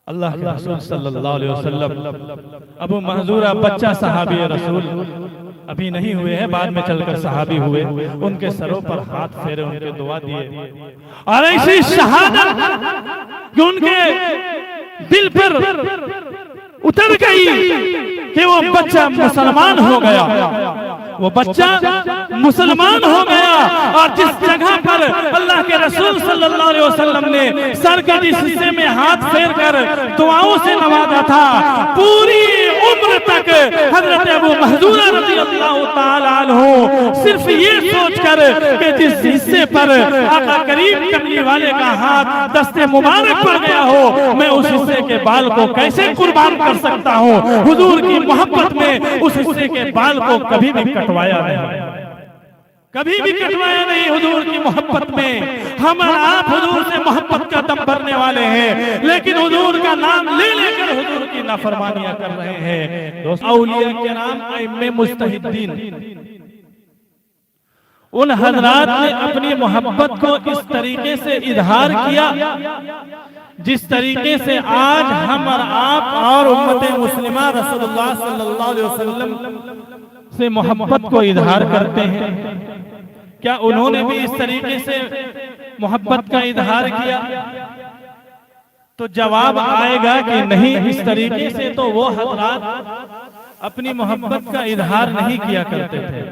अल्लाह के रसूल सल्लल्लाहु अलैहि वसल्लम अबू महजूरा बच्चा सहाबी रसूल अभी नहीं हुए हैं, बाद में चलकर सहाबी हुए। उनके सरों पर हाथ फेरे, उनके दुआ दिए और ऐसी शहादत कि उनके दिल पर उतर गई कि वो बच्चा मुसलमान हो गया। वो बच्चा मुसलमान हो गया और जिस जगह पर अल्लाह के रसूल सल्लल्लाहु अलैहि वसल्लम ने सर के जिस हिस्से में हाथ फेर कर दुआओं से नवाजा था, पूरी उम्र तक हजरत अबू महजूरा रज़ी अल्लाह ताला अन्हु सिर्फ ये सोचकर कि जिस हिस्से पर आका करीम कमली वाले का हाथ दस्ते मुबारक पड़ गया हो, मैं उस हिस्से के बाल को कैसे कुर्बान कर सकता हूँ। हुजूर की मोहब्बत में उस हिस्से के बाल को कभी भी कटवाया नहीं, कभी भी कटवाया नहीं। हुजूर की मोहब्बत में हम और आप हुजूर से मोहब्बत का दम भरने वाले हैं, लेकिन हुजूर का नाम ले लेकर हुजूर की नाफरमानियां कर रहे हैं। दोस्तों, औलिया किराम अइम्मे मुज्तहिदीन उन हजरात ने अपनी मोहब्बत को इस तरीके से इजहार किया जिस तरीके से आज हम और आप और उम्मत मुस्लिमा रसूलुल्लाह सल्लल्लाहु अलैहि वसल्लम से मोहब्बत को इजहार करते हैं। क्या उन्होंने भी इस तरीके से मोहब्बत का इजहार किया? तो जवाब आएगा कि नहीं, इस तरीके से तो वो हजरात अपनी मोहब्बत का इजहार नहीं किया करते थे।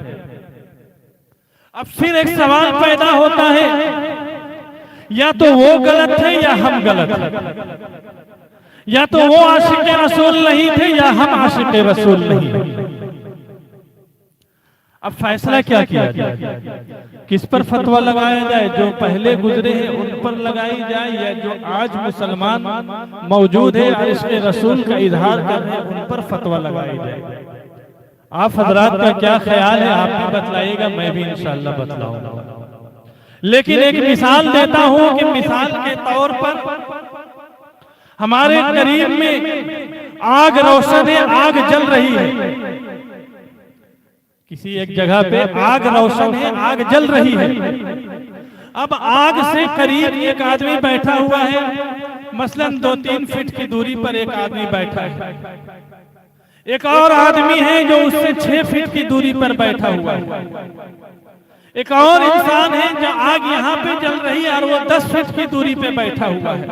अब फिर एक सवाल पैदा होता है, या तो वो गलत है या हम गलत हैं, या तो वो आशिक रसूल नहीं थे या हम आशिक रसूल नहीं। अब फैसला क्या किया जाए, किस पर फतवा लगाया जाए? जो पहले गुजरे हैं उन पर लगाई जाए, या जो आज मुसलमान मौजूद है इश्क़ रसूल का इजहार कर रहे हैं उन पर फतवा लगाई जाए? आप हजरात का क्या ख्याल है? आप भी बतलाइएगा, मैं भी इंशाअल्लाह बतलाऊंगा। लेकिन एक मिसाल देता हूं कि मिसाल के तौर पर हमारे करीब में आग रोशन है, आग जल रही है। किसी एक जगह पे आग रोशन है, आग जल रही है। अब आग से करीब एक आदमी बैठा हुआ है, मसलन 2-3 फीट की दूरी पर एक आदमी बैठा है। एक और आदमी है जो उससे 6 फीट की दूरी पर बैठा हुआ है। एक और इंसान है जो आग यहाँ पे जल रही है और वो 10 फीट की दूरी पे बैठा हुआ है।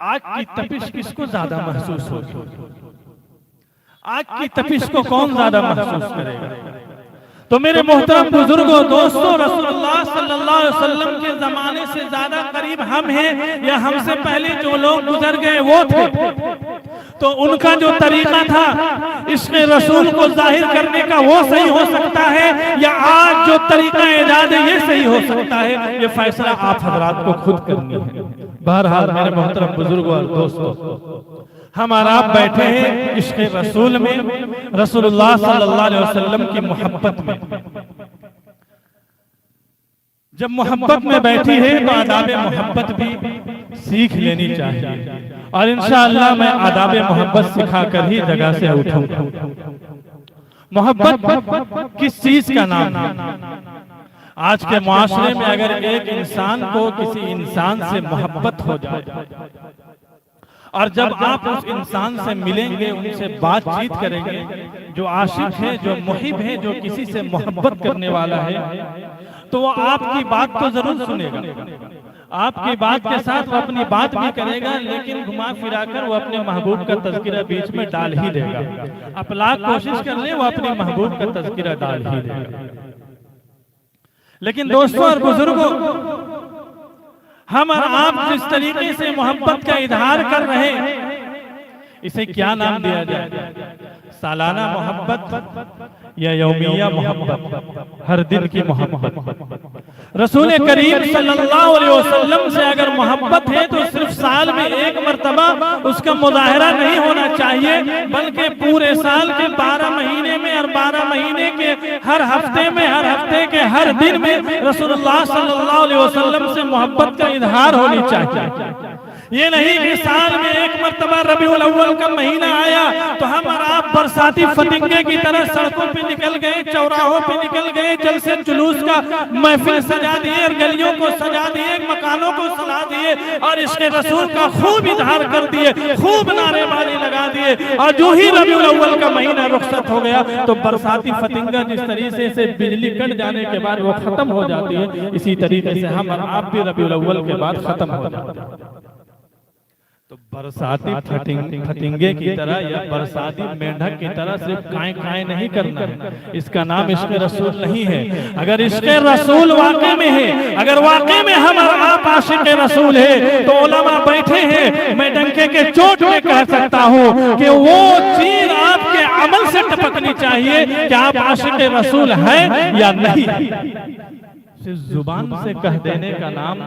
आग की तपिश किसको ज्यादा महसूस होगी? आग की तपिश को कौन ज्यादा महसूस करेगा? तो मेरे मोहतरम बुजुर्गों, दोस्तों, रसूलुल्लाह सल्लल्लाहु अलैहि वसल्लम के जमाने से ज्यादा करीब हम हैं या हमसे पहले जो लोग गुजर गए वो थे? तो उनका जो तरीका था इश्क़ रसूल को जाहिर करने का वो सही हो सकता है, या आज जो तरीका इजाद है ये सही हो सकता है? ये फैसला आप हजरात को खुद करनी है। बहरहाल मेरे मोहतरम बुजुर्गों और दोस्तों, हम और आप बैठे हैं इश्क़ रसूल में, रसूलुल्लाह सल्लल्लाहु अलैहि वसल्लम की मोहब्बत में। जब मोहब्बत में बैठी है तो आदाब मोहब्बत भी सीख लेनी चाहिए, और इंशाअल्लाह मैं आदाब मोहब्बत सिखाकर ही जगह से उठूंगा। मोहब्बत किस चीज का नाम है? आज के माशरे में अगर एक इंसान को किसी इंसान से मोहब्बत हो जाए और जब आप उस इंसान से मिलेंगे, उनसे बातचीत करेंगे, जो आशिक है, जो मुहिब है, जो किसी से मोहब्बत करने वाला है, तो वो आपकी बात तो जरूर सुनेगा। आपकी बात के साथ वो अपनी बात भी करेगा, लेकिन घुमा फिरा कर वो अपने महबूब का तज़किरा बीच में डाल ही देगा। आप लाख कोशिश कर ले, वो अपने महबूब का तज़किरा डाल ही देगा। लेकिन दोस्तों और बुजुर्गों, हम और आप जिस तरीके से मोहब्बत का इजहार कर रहे हैं, इसे क्या नाम दिया जाए? सालाना मोहब्बत या यौमिया मोहब्बत, हर दिन की मोहब्बत? रसूल करीम सल्लल्लाहु अलैहि वसल्लम से अगर मोहब्बत है तो सिर्फ साल में एक मर्तबा उसका मुजाहरा नहीं होना चाहिए, बल्कि पूरे साल के 12 महीने में और 12 महीने के हर हफ्ते में, हर हफ्ते के हर दिन में रसूलुल्लाह सल्लल्लाहु अलैहि वसल्लम से मोहब्बत का इजहार होनी चाहिए। ये नहीं कि साल में एक मर्तबा रबीउल अव्वल का महीना आया तो हम और आप बरसाती फतिंगे की तरह सड़कों पे निकल गए, चौराहों पे निकल गए, जलसे जुलूस का महफिल सजा दिए, गलियों को सजा दिए, मकानों को सजा दिए और इसके रसूल का खूब इजहार कर दिए, खूब नारेबाजी लगा दिए। और जो ही रबीउल अव्वल का महीना रुखसत हो गया तो बरसाती फतिंगा जिस तरीके से बिजली कट जाने के बाद वो खत्म हो जाती है, इसी तरीके से हम और आप भी रबीउल अव्वल के बाद खत्म हो जाते हैं। तो बरसाती फतिंगे की तरह या बरसाती मेंढक की तरह सिर्फ काए काए नहीं करना है, इसका नाम इश्क़ रसूल नहीं है। अगर इश्क़ रसूल वाकई में है, अगर वाकई में हम और आप आशिक़ रसूल है तो उलमा बैठे हैं, मैं डंके के चोट में कह सकता हूँ कि वो चीज आपके अमल से टपकनी चाहिए कि आप आशिक़ रसूल हैं या नहीं। सिर्फ जुबान से कह देने का नाम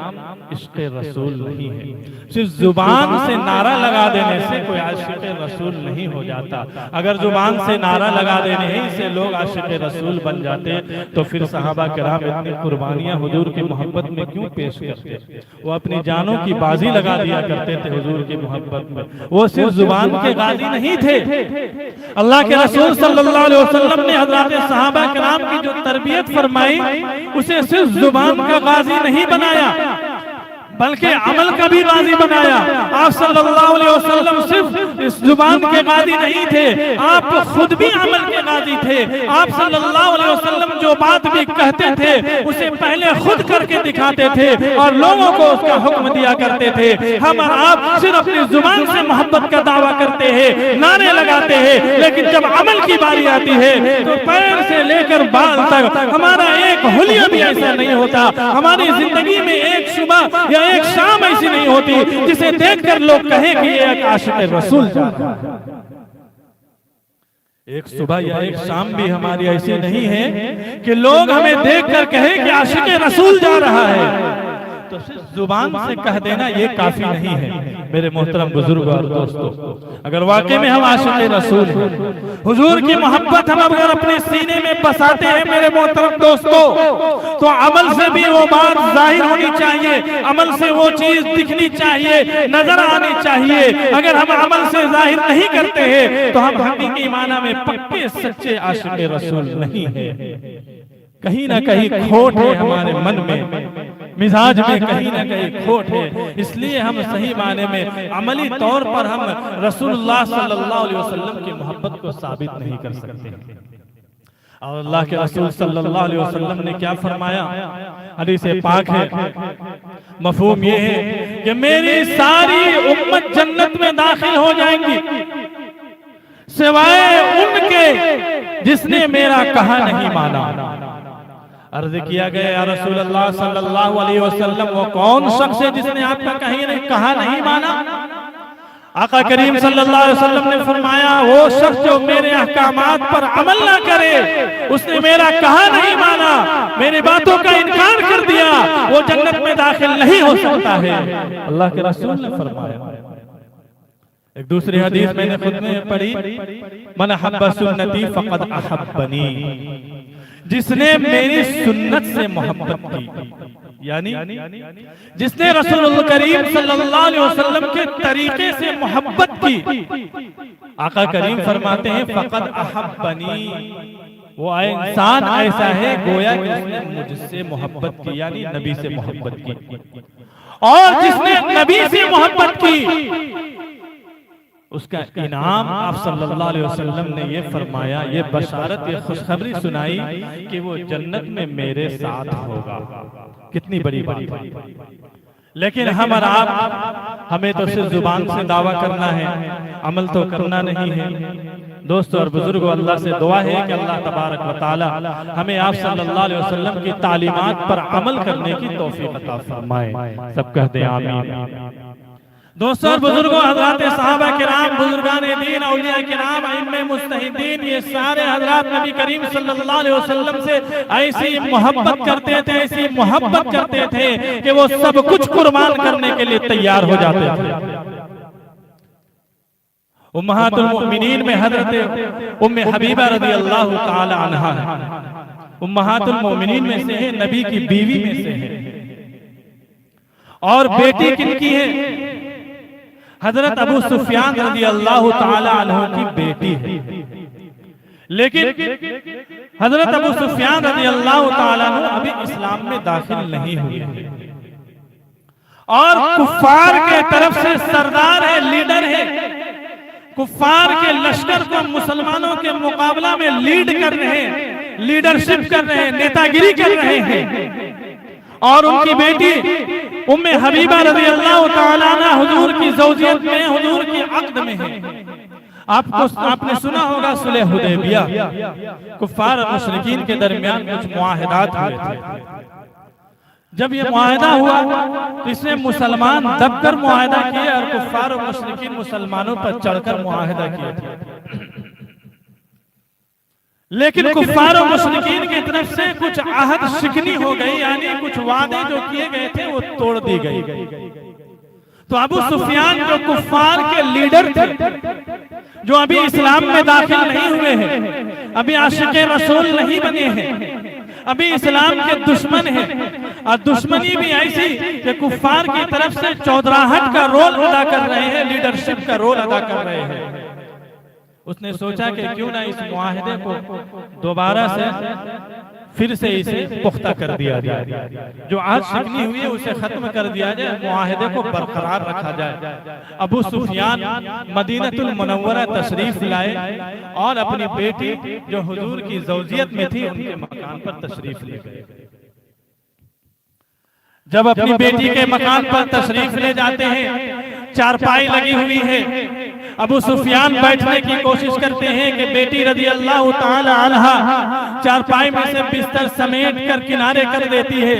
इश्क़ रसूल नहीं है, सिर्फ जुबान से नारा लगा देने से कोई आशिक़ रसूल नहीं हो जाता। अगर जुबान से नारा लगा देने ही से लोग आशिक़ रसूल बन जाते तो फिर सहाबा किराम इतनी कुर्बानियां हुजूर की मोहब्बत में क्यों पेश करते? वो अपनी जानों की बाजी लगा दिया करते थे हुजूर की मोहब्बत में। वो सिर्फ जुबान के गाजी नहीं थे, अल्लाह के रसूल सल्लल्लाहु अलैहि वसल्लम ने हज़रात सहाबा किराम की जो तरबियत फरमाई उसे सिर्फ जुबान का गाजी नहीं बनाया बल्कि अमल का भी गाजी बनाया। आप सल्लल्लाहु अलैहि वसल्लम सिर्फ इस जुबान के गाजी नहीं थे, आप खुद भी अमल के गाजी थे। आप सल्लल्लाहु अलैहि वसल्लम जो बात भी कहते थे उसे पहले खुद करके दिखाते थे और लोगों को उसका हुक्म दिया करते थे। हम और आप सिर्फ अपनी जुबान से मोहब्बत का दावा करते हैं, नारे लगाते हैं, लेकिन जब अमल की बारी आती है तो पैर से लेकर बाल तक हमारा एक हुलिया भी ऐसा नहीं होता। हमारी जिंदगी में एक सुबह या एक शाम ऐसी नहीं होती जिसे देखकर लोग कहें कि ये एक आशिक़ रसूल जा रहा है। एक सुबह या एक शाम भी हमारी ऐसी नहीं है कि लोग हमें देखकर कहें कि आशिक़ रसूल जा रहा है। तो सिर्फ जुबान से कह देना ये काफी नहीं है मेरे मोहतरम बुजुर्ग और दोस्तों। अगर वाकई में हम आशिक़ रसूल हैं, हुजूर की मोहब्बत हम अगर अपने सीने में बसाते हैं मेरे मोहतरम दोस्तों, तो अमल से भी वो बात जाहिर होनी चाहिए, अमल से वो चीज दिखनी चाहिए, नजर आनी चाहिए। अगर हम अमल से जाहिर नहीं करते हैं तो हम हकीकी माना में पक्के सच्चे आशिक़ रसूल नहीं है। कहीं ना कहीं खोट है हमारे मन में, मिजाज में कहीं ना कहीं खोट है। इसलिए हम सही माने में अमली तौर पर हम रसूलुल्लाह सल्लल्लाहु अलैहि वसल्लम की मोहब्बत को साबित नहीं कर सकते। और अल्लाह के रसूल सल्लल्लाहु अलैहि वसल्लम ने क्या फरमाया, हदीस पाक है, मफहूम ये है कि मेरी सारी उम्मत जन्नत में दाखिल हो जाएंगी सिवाय उनके जिसने मेरा कहा नहीं माना। अर्ज किया गया या रसूल अल्लाह सल्लल्लाहु अलैहि वसल्लम वो कौन शख्स है जिसने आपका कहा नहीं माना? आका करीम सल्लल्लाहु अलैहि वसल्लम ने फरमाया वो शख्स जो मेरे अहकामात पर अमल ना करे, उसने मेरा कहा नहीं माना, मेरी बातों का इनकार कर दिया, वो जन्नत में दाखिल नहीं हो सकता है। अल्लाह के रसूल ने फरमाया। एक दूसरी हदीस मैंने खुद में पढ़ी, मन हब्बा सुन्नती फक़द अहब्बनी, जिसने मेरी सुन्नत से मोहब्बत की, यानी जिसने रसूल करीम सल्लल्लाहु अलैहि वसल्लम के तरीके से मोहब्बत की, आका करीम फरमाते हैं फक़द अहब्बनी, वो इंसान ऐसा है गोया कि उसने मुझसे मोहब्बत की, यानी नबी से मोहब्बत की। और जिसने नबी से मोहब्बत की उसका इनाम आप सल्लल्लाहु अलैहि वसल्लम ने ये फरमाया, ये बशारत, ये खुशखबरी सुनाई कि वो जन्नत में मेरे साथ होगा। कितनी बड़ी बात है। लेकिन हम और आप, हमें तो सिर्फ जुबान से दावा करना है, अमल तो करना नहीं है। दोस्तों और बुजुर्गों, अल्लाह से दुआ है कि अल्लाह तबारक व तआला हमें आप सल्लल्लाहु अलैहि वसल्लम की तालीमात पर अमल करने की तौफीक अता फरमाए। सब कहते हैं आमीन। दोस्तों और बुजुर्गों, हज़रात सहाबा किराम, बुजुर्गान दीन, औलिया किराम, इमाम मुस्तहिदीन, ये सारे हज़रात नबी करीम सल्लल्लाहु अलैहि वसल्लम से ऐसी मोहब्बत करते थे, ऐसी मोहब्बत करते थे कि वो सब कुछ कुर्बान करने के लिए तैयार हो जाते थे। उम्महातुल मोमिनीन में हज़रत उम्मे हबीबा रज़ियल्लाहु ताला अन्हा है, उम्महातुल मोमिनीन में से है, नबी की बीवी में से है। और बेटी किनकी है? हजरत अबू सुफियान रज़ी अल्लाह ताला अन्हु की बेटी है, लेकिन हजरत अबू सुफियान रज़ी अल्लाह ताला अन्हु अभी इस्लाम में दाखिल नहीं हुए और कुफ्फार के तरफ से सरदार है, लीडर है, कुफ्फार के लश्कर को मुसलमानों के मुकाबला में लीड कर रहे हैं, लीडरशिप कर रहे हैं, नेतागिरी कर रहे हैं। और उनकी बेटी उम्मे हबीबा रज़ी अल्लाह ताला अन्हा हुजूर की ज़ौजियत में, हुजूर की अक़द में है। आपने सुना होगा सुलह हुदैबिया, कुफ्फार और मुशरिकीन के दरमियान कुछ मुआहिदात हुए थे। जब ये मुआहिदा हुआ तो इसमें मुसलमान दबकर मुआहिदा किए और कुफ्फार और मुशरिकीन मुसलमानों पर चढ़कर मुआहिदा किए थे। लेकिन कुफ्फार और मुशरिकीन की तरफ से कुछ आहद शिकनी हो गई, यानी कुछ वादे जो किए गए थे वो तोड़ दी गई। तो अबू सुफियान जो कुफ्फार के लीडर थे, जो अभी इस्लाम में दाखिल नहीं हुए हैं, अभी आशिक़े रसूल नहीं बने हैं, अभी इस्लाम के दुश्मन हैं, और दुश्मनी भी ऐसी कि कुफ्फार की तरफ से चौधराहट का रोल अदा कर रहे हैं, लीडरशिप का रोल अदा कर रहे हैं। उसने सोचा कि क्यों ना इस मुआहिदे को दोबारा से फिर से इसे पुख्ता कर दिया जाए, जो आज शिकनी हुई है उसे खत्म कर दिया जाए, मुआहिदे को बरकरार रखा जाए। अबू सुफियान मदीनतुल मुनव्वरा तशरीफ लाए और अपनी बेटी जो हुजूर की ज़ौजियत में थी उनके मकान पर तशरीफ ले गए। जब अपनी बेटी के मकान पर तशरीफ ले जाते हैं, चारपाई लगी हुई है, अबू सुफियान बैठने की कोशिश करते हैं कि बेटी रज़ी अल्लाह ताला अन्हा चारपाई में से बिस्तर समेट कर किनारे कर देती है,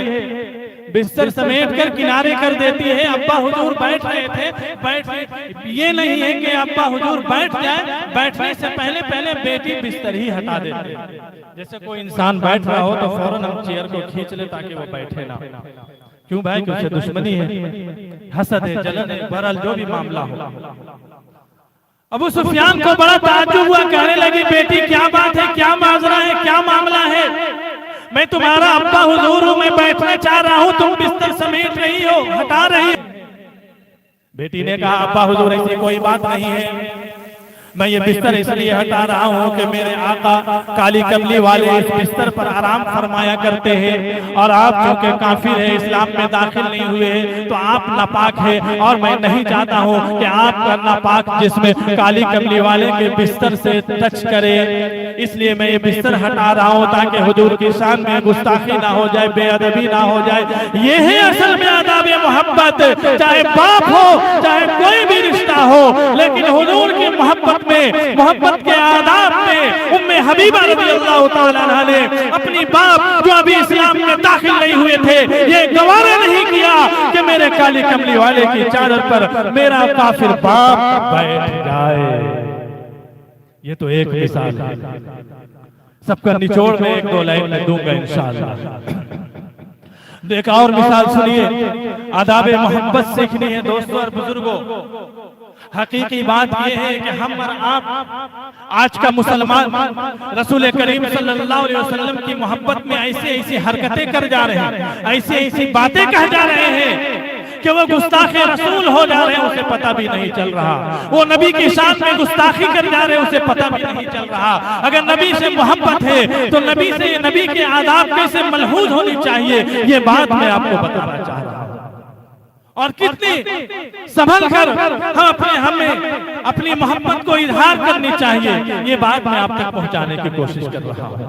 बिस्तर समेट कर किनारे कर देती है। अब्बा हुजूर बैठ रहे थे, ये नहीं है कि अब्बा हुजूर बैठ जाए, बैठने से पहले पहले बेटी बिस्तर ही हटा देते। जैसे कोई इंसान बैठ रहा हो तो फौरन हम चेयर को खींच ले ताकि वो बैठे ना। क्यों भाई? क्योंकि दुश्मनी है, हसद है, जलन है, बहरहाल जो भी मामला हो। अबू सुफियान को बड़ा ताज्जुब हुआ, कहने लगी बेटी क्या बात है, क्या माजरा है, क्या मामला है? मैं तुम्हारा अब्बा हुजूर हूं, मैं बैठना चाह रहा हूं, तुम बिस्तर समेट रही हो, हटा रही हो। बेटी ने कहा अब्बा हुजूर ऐसी कोई बात नहीं है, मैं ये बिस्तर इसलिए हटा रहा हूँ कि मेरे आका काली कमली वाले इस बिस्तर पर आराम फरमाया करते हैं, और आप चूंकि काफिर है, इस्लाम में दाखिल नहीं हुए हैं, तो आप नापाक है, और मैं नहीं चाहता हूँ कि आपका नापाक जिसमें काली कमली वाले के बिस्तर से टच करे, इसलिए मैं ये बिस्तर हटा रहा हूँ ताकि हुजूर की शान में गुस्ताखी ना हो जाए, बेअदबी ना हो जाए। ये है असल में आदाब मोहब्बत, चाहे बाप हो चाहे कोई भी रिश्ता हो, लेकिन हुजूर की मोहब्बत में, मोहब्बत के आदाब में उम्मे हबीबा रज़ी अल्लाह ताला अन्हा ने अपनी बाप जो अभी इस्लाम में दाखिल नहीं हुए थे, ये गवारा नहीं किया कि मेरे काली कमली वाले की चादर पर मेरा काफिर बाप बैठ जाए। ये तो एक मिसाल है, सबका निचोड़ में एक दो लाइन में दूंगा इंशाअल्लाह। एक और मिसाल सुनिए, आदाब मोहब्बत सीखनी है दोस्तों और बुजुर्गों। हकीकी बात यह है कि हम और आप आज का मुसलमान रसूल करीम सल्लल्लाहु अलैहि वसल्लम की मोहब्बत में ऐसी ऐसी हरकतें कर जा रहे हैं, ऐसी ऐसी बातें कह जा रहे हैं कि वो गुस्ताखे रसूल हो जा रहे हैं, उसे पता भी नहीं चल रहा। वो नबी की शान में गुस्ताखी कर जा रहे हैं, उसे पता भी नहीं चल रहा। अगर नबी से मोहब्बत है तो नबी से, नबी के आदाब कैसे मलहूज होनी चाहिए, ये बात मैं आपको बताना चाह रहा हूँ। और कितनी संभल कर हमें अपनी मोहब्बत को इजहार करनी चाहिए, ये बात मैं आप तक पहुंचाने की कोशिश कर रहा हूं।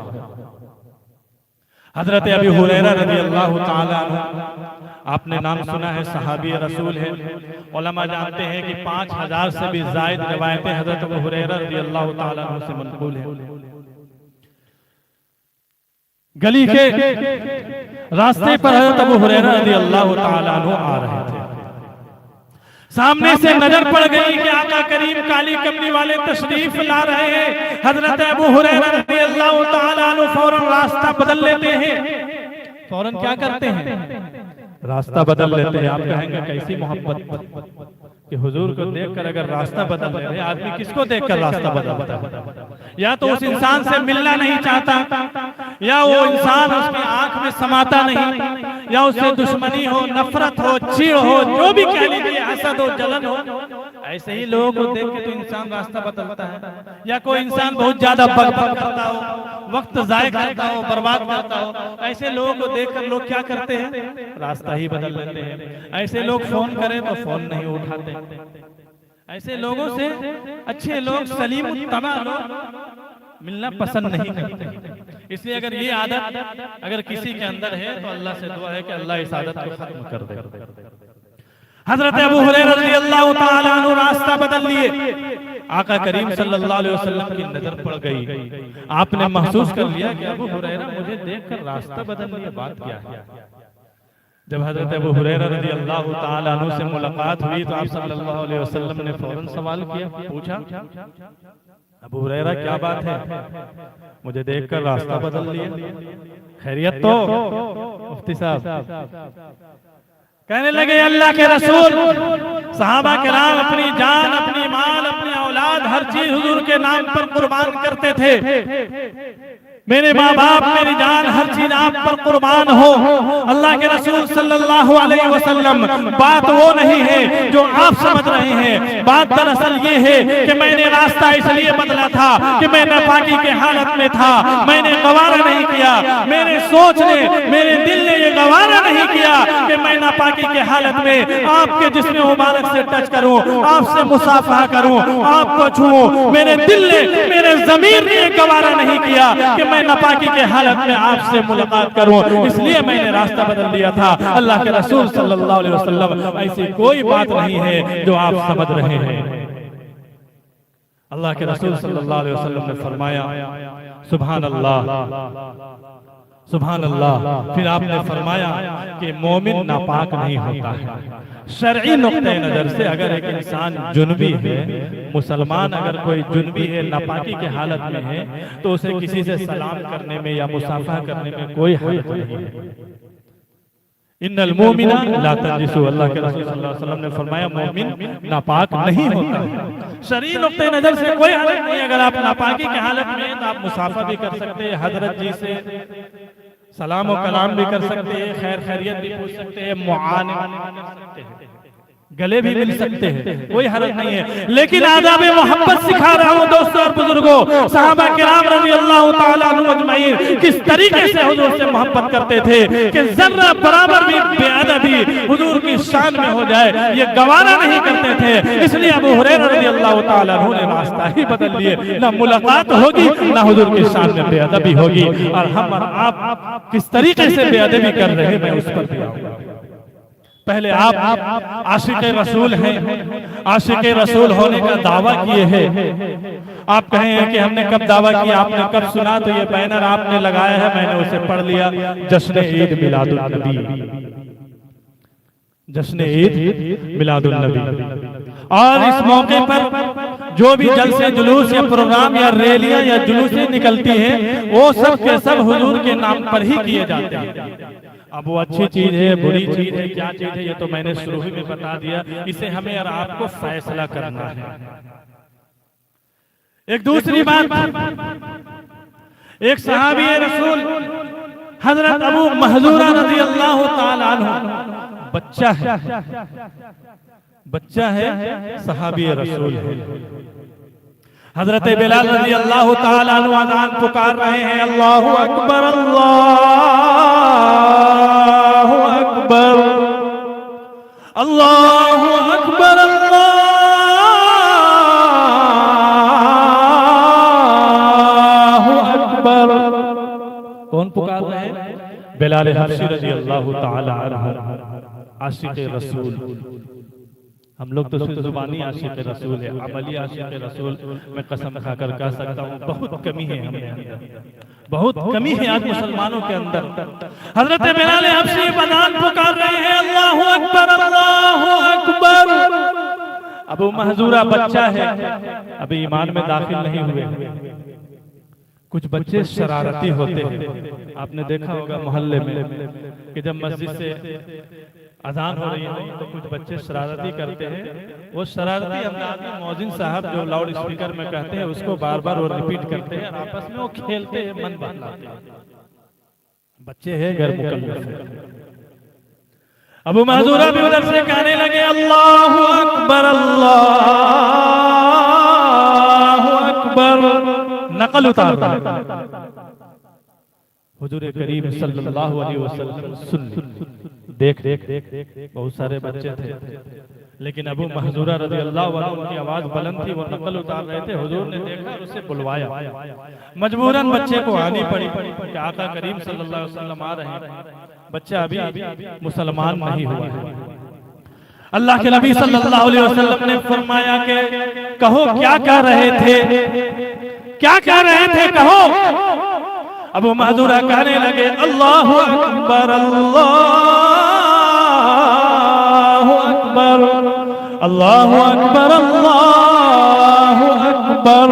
हजरत अबू हुरैरा रज़ी अल्लाह ताला अन्हु, आपने नाम सुना है, सहाबी रसूल है। उलमा जानते हैं कि 5000 से भी ज़ायद रिवायतें हजरत अबू हुरैरा रज़ी अल्लाह ताला अन्हु से मनक़ूल है। गली के रास्ते पर हजरत अबू हुरैरा रज़ी अल्लाह ताला अन्हु आ रहे थे। सामने से नजर पड़ गई कि आका करीम काली कमली वाले तशरीफ ला रहे हैं। हजरत अबू हुरैरा रज़ी अल्लाह ताला अन्हु फौरन रास्ता बदल लेते हैं। फौरन क्या करते हैं? रास्ता बदल लेते हैं। आप कहेंगे कैसी मोहब्बत कि हुजूर को देखकर अगर रास्ता बदल ले रहे, आदमी किसको देखकर रास्ता बदलता है? या तो उस इंसान से मिलना नहीं चाहता, या वो इंसान उसकी आंख में समाता नहीं, या उससे दुश्मनी हो, नफरत हो, चिढ़ हो, जो भी कह लीजिए, हसद हो, जलन हो, ऐसे ही लोगों को देख के तो इंसान रास्ता बदलता है। या कोई इंसान बहुत ज्यादा बकबक करता हो, वक्त जाया करता हो, बर्बाद करता हो, ऐसे लोगों को देखकर लोग क्या करते हैं, रास्ता ही बदल लेते हैं। ऐसे लोग फोन करें तो फोन नहीं उठाते। ऐसे लोगों से अच्छे लोग, सलीम तमा लोग मिलना पसंद नहीं करते। इसलिए अगर ये आदत अगर किसी के अंदर है तो अल्लाह से दुआ है कि अल्लाह इस आदत को खत्म कर दे। हजरत अबू हुरैरा रज़ियल्लाहु ताला अन्हु रास्ता बदल लिए। आका करीम सल्लल्लाहु अलैहि वसल्लम की नजर पड़ गई। आपने महसूस कर लिया कि अबू हुरैरा मुझे देखकर रास्ता बदल लिया, बात क्या है। जब हजरत अबू हुरैरा रज़ियल्लाहु ताला अन्हु से मुलाकात हुई तो आप सल्लल्लाहु अलैहि वसल्लम ने फौरन सवाल किया, पूछा, अबू हुरैरा क्या बात है, मुझे देखकर रास्ता बदल लिया, खैरियत तो? मुफ्ती साहब कहने लगे, अल्लाह के रसूल, सहाबा किराम अपनी जान, अपनी माल, अपनी औलाद, हर चीज हुजूर के नाम पर कुर्बान करते थे। मेरे माँ बाप, मेरी जान, हर चीज आप पर कुर्बान हो। अल्लाह के रसूल सल्लल्लाहु अलैहि वसल्लम, बात वो नहीं है जो आप समझ रहे हैं। बात दरअसल ये है कि मैंने रास्ता इसलिए बदला था कि मैं नापाकी के हालत में था। मैंने गवारा नहीं किया, मेरे सोच ने, मेरे दिल ने ये गवारा नहीं किया कि मैं नापाकी के हालत में आपके जिस्म मुबारक से टच करूं, आपसे मुसाफा करूं, आपको छूऊं। मेरे दिल ने, मेरे ज़मीर ने ये गवारा नहीं किया कि मैं नापाकी के हालत में आपसे मुलाकात करूं, इसलिए मैंने रास्ता बदल दिया था। अल्लाह के रसूल सल्लल्लाहु अलैहि वसल्लम, ऐसी कोई बात नहीं है जो आप समझ रहे हैं। अल्लाह के रसूल सल्लल्लाहु अलैहि वसल्लम ने फरमाया, सुभान अल्लाह, सुभान अल्लाह। फिर आपने फरमाया कि मोमिन नापाक नहीं होता है। शरई नुक्ते नजर से अगर एक इंसान जुनबी है, मुसलमान अगर कोई जुनबी है, नापाकी के हालत में है, तो उसे किसी से सलाम करने में या मुसाफा करने में कोई हर्ज नहीं है। इन्नल मोमिना ला तंजिसु, अल्लाह के रसूल सल्लल्लाहु अलैहि वसल्लम ने फरमाया, मोमिन नापाक नहीं होता है। शरई नुक्ते नजर से कोई हर्ज नहीं। अगर आप नापाकी के हालत में हैं तो आप मुसाफा भी कर सकते हैं, हजरत जी से सलाम और कलाम भी कर सकते हैं, खैर खैरियत भी पूछ सकते हैं, मुआने कर सकते हैं, गले भी मिल सकते हैं, कोई हर्ज नहीं है। लेकिन आदाब मोहब्बत सिखा रहा हूँ दोस्तों और बुजुर्गों, सहाबा किराम रज़ियल्लाहु ताला अन्हुम अजमईन किस तरीके से हुजूर से मोहब्बत करते थे कि जर्रा बराबर भी बेअदबी हुजूर की शान में हो जाए ये गवारा नहीं करते थे। इसलिए अबू हुरैरा रज़ियल्लाहु ताला अन्हु ने रास्ता ही बदल लिए। ना मुलाकात होगी, ना हुजूर की शान में बेअदबी होगी। और हम और आप किस तरीके से बेअदबी कर रहे हैं, मैं उस पर भी आऊंगा। पहले आप आशिक रसूल हैं, आशिक रसूल होने का दावा किए हैं। आप कहें कि हमने कब दावा किया, आपने कब सुना, तो ये बैनर आपने लगाया है, मैंने उसे पढ़ लिया, जश्न ईद मिलादुन नबी, जश्न ईद मिलादुन नबी। और इस मौके पर जो भी जलसे जुलूस या प्रोग्राम या रैलियां या जुलूसें निकलती हैं, वो सब के सब हुजूर के नाम पर ही किए जाते हैं। अब वो अच्छी चीज है, बुरी चीज है, क्या चीज है, ये तो मैंने शुरू ही में बता दिया। इसे हमें और आपको फैसला करना है। एक दूसरी बात, एक सहाबी रसूल हजरत अबू महजूरा रज़ियल्लाहु ताला अन्हु, बच्चा है, बच्चा है, सहाबी रसूल है। हजरत बिलाल रज़ियल्लाहु ताला अन्हु अज़ान पुकार रहे हैं, अल्लाहु अकबर, अल्लाहु अकबर, अल्लाहु अकबर, अल्लाहु अकबर। कौन पुकार रहे हैं? बिलाल हबशी रज़ियल्लाहु ताला अन्हु, आशिक रसूल। हम लोग तो सिर्फ जुबानी आशिक रसूल है, अमली आशिक रसूल मैं कसम खाकर कह सकता हूँ बहुत कमी है हमें अंदर, बहुत कमी है आज मुसलमानों के अंदर। हजरत बिलाल हबशी अज़ान पुकार रहे हैं, अल्लाहु अकबर, अल्लाहु अकबर। अबू महजूरा बच्चा है, अभी ईमान में दाखिल नहीं हुए। कुछ बच्चे शरारती होते हैं, आपने देखा होगा मोहल्ले में कि जब मस्जिद से अजान हो रही है तो कुछ बच्चे शरारती करते हैं। वो शरारती अंदाज में मौजिन साहब जो लाउड स्पीकर में कहते हैं उसको बार बार वो रिपीट करते हैं, आपस में वो खेलते हैं, मन बहलाते हैं। बच्चे हैं, गैर मुकल्लफ है। अबू महजूरा भी उधर से कहने लगे, अल्लाहु अकबर, अल्लाहु नकल उतार रहे थे। हुजूर करीम सल्लल्लाहु अलैहि वसल्लम सुन देख बहुत सारे बच्चे थे, लेकिन अबू महजूरा रज़ियल्लाहु अन्हु की आवाज बुलंद थी, वो नकल उतार रहे थे। हुजूर ने देखा, उसे बुलवाया। मजबूरन बच्चे को आनी पड़ी कि आका करीम सल्लल्लाहु अलैहि वसल्लम आ रहे हैं। बच्चा अभी मुसलमान नहीं हुआ है। अल्लाह के नबी सल्लल्लाहु अलैहि वसल्लम ने फरमाया कि कहो क्या कह रहे थे, क्या कह रहे थे, कहो। अबू महजूरा कहने लगे अल्लाहु अकबर अल्लाहु अकबर अल्लाहु अकबर अल्लाहु अकबर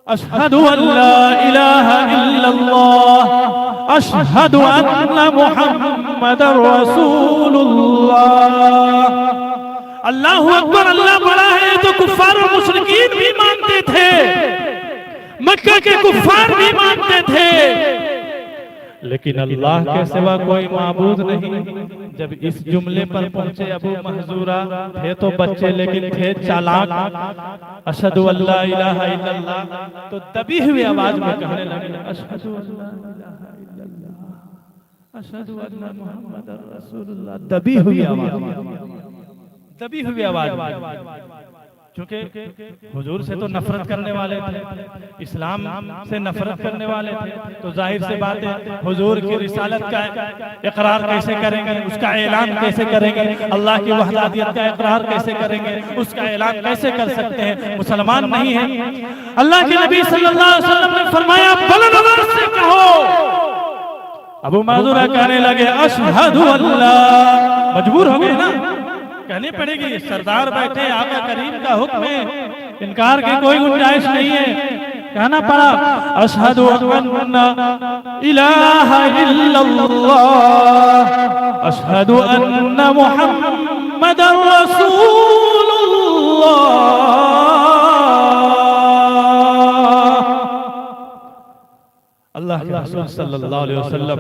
अशहदु अल्ला इलाहा इल्लल्लाह अशहदु अन्ना मुहम्मदर रसूलुल्लाह। अल्लाहु अकबर, अल्लाह बड़ा है तो कुफ्फार और मुशरिकीन भी मानते थे, मक्का के कुफ्फार भी मानते थे, लेकिन अल्लाह के सिवा कोई माबूद नहीं। जब इस जुमले पर पहुंचे अबू महजूरा, थे तो बच्चे लेकिन थे चालाक। अशहदु अल्ला इलाहा इल्लल्लाह, तो दबी हुई आवाज में कहने लगे अशहदु अल्ला इलाहा इल्लल्लाह अशहदु अन्ना मुहम्मदर रसूलुल्लाह। दबी हुई आवाज, क्योंकि हुजूर से तो नफरत करने वाले थे, इस्लाम से नफरत करने वाले थे, तो जाहिर से बात है हुजूर की रिसालत का इकरार कैसे करेंगे, उसका ऐलान कैसे करेंगे, अल्लाह की वहदानियत का इकरार कैसे करेंगे, उसका ऐलान कैसे कर सकते हैं, मुसलमान नहीं है। अल्लाह के नबी सल्लल्लाहु अलैहि वसल्लम ने फरमाया बुलंद आवाज से कहो। अबू महजूरा कहने लगे अशहदु अल्ला। मजबूर हो गए ना, कहनी पड़ेगी, सरदार बैठे, आका करीम का हुक्म है, इनकार की कोई गुंजाइश नहीं है, कहना पड़ा अशहदु अन्ना इलाहा इल्लल्लाह अशहदु अन्ना मुहम्मदर रसूलुल्लाह। अल्लाह के रसूल सल्लल्लाहु अलैहि वसल्लम,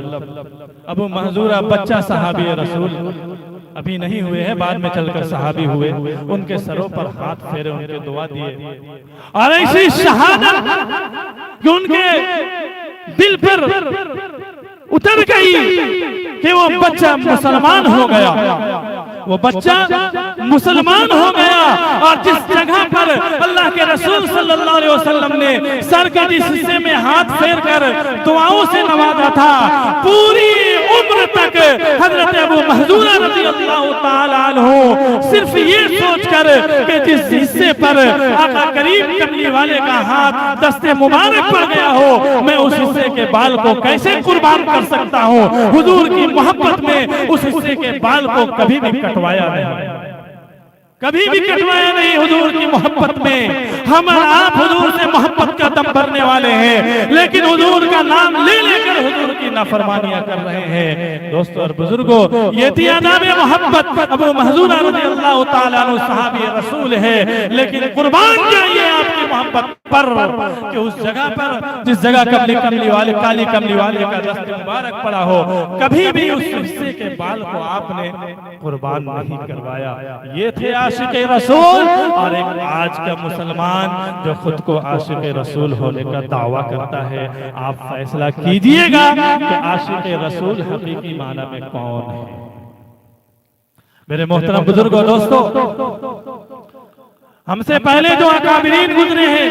अबू महजूरा बच्चा सहाबी रसूल अभी नहीं हुए हैं, बाद में चलकर सहाबी हुए, उनके सरों पर हाथ फेरे, उनके दुआ दिए, और ऐसी शहादत कि उनके दिल पर उतर गई कि वो बच्चा मुसलमान हो गया, वो बच्चा मुसलमान हो गया। और जिस जगह पर अल्लाह के रसूल सल्लल्लाहु अलैहि वसल्लम ने सर के जिस हिस्से में हाथ फेर कर दुआओं से नवाजा था, पूरी उम्र तक हजरत अबू महजूरा रज़ियल्लाहु ताला अन्हु सिर्फ ये सोचकर कि जिस हिस्से पर आका करीम कमली वाले का हाथ दस्ते मुबारक पड़ गया हो, मैं उस हिस्से के बाल को कैसे कुर्बान कर सकता हूँ। हुजूर की मोहब्बत में उस हिस्से के बाल को कभी भी कटवाया नहीं, कभी भी कटवाया नहीं। हुजूर की मोहब्बत में हम और आप हुजूर से मोहब्बत का दम भरने वाले हैं, लेकिन हुजूर का नाम ले लेकर हुजूर की नाफरमानियां कर रहे हैं। दोस्तों और बुजुर्गों, ये थी आदाब मोहब्बत। अबू महजूरा रज़ियल्लाहु ताला अन्हु सहाबी रसूल है, लेकिन कुर्बान जाइए आपकी मोहब्बत पर कि उस जगह पर जिस जगह कमली वाले काली कमली वाले का दस्ते मुबारक पड़ा हो, कभी भी उस हिस्से के बाल को आपने कुर्बान नहीं करवाया। ये थे आशिक रसूल। और एक आज का मुसलमान जो खुद को आशिक रसूल होने का दावा करता है, आप फैसला कीजिएगा कि आशिक रसूल हकीकी माना में कौन है। मेरे मोहतरम बुजुर्गों, दोस्तों, हमसे पहले जो अकाबिरीन गुजरे हैं,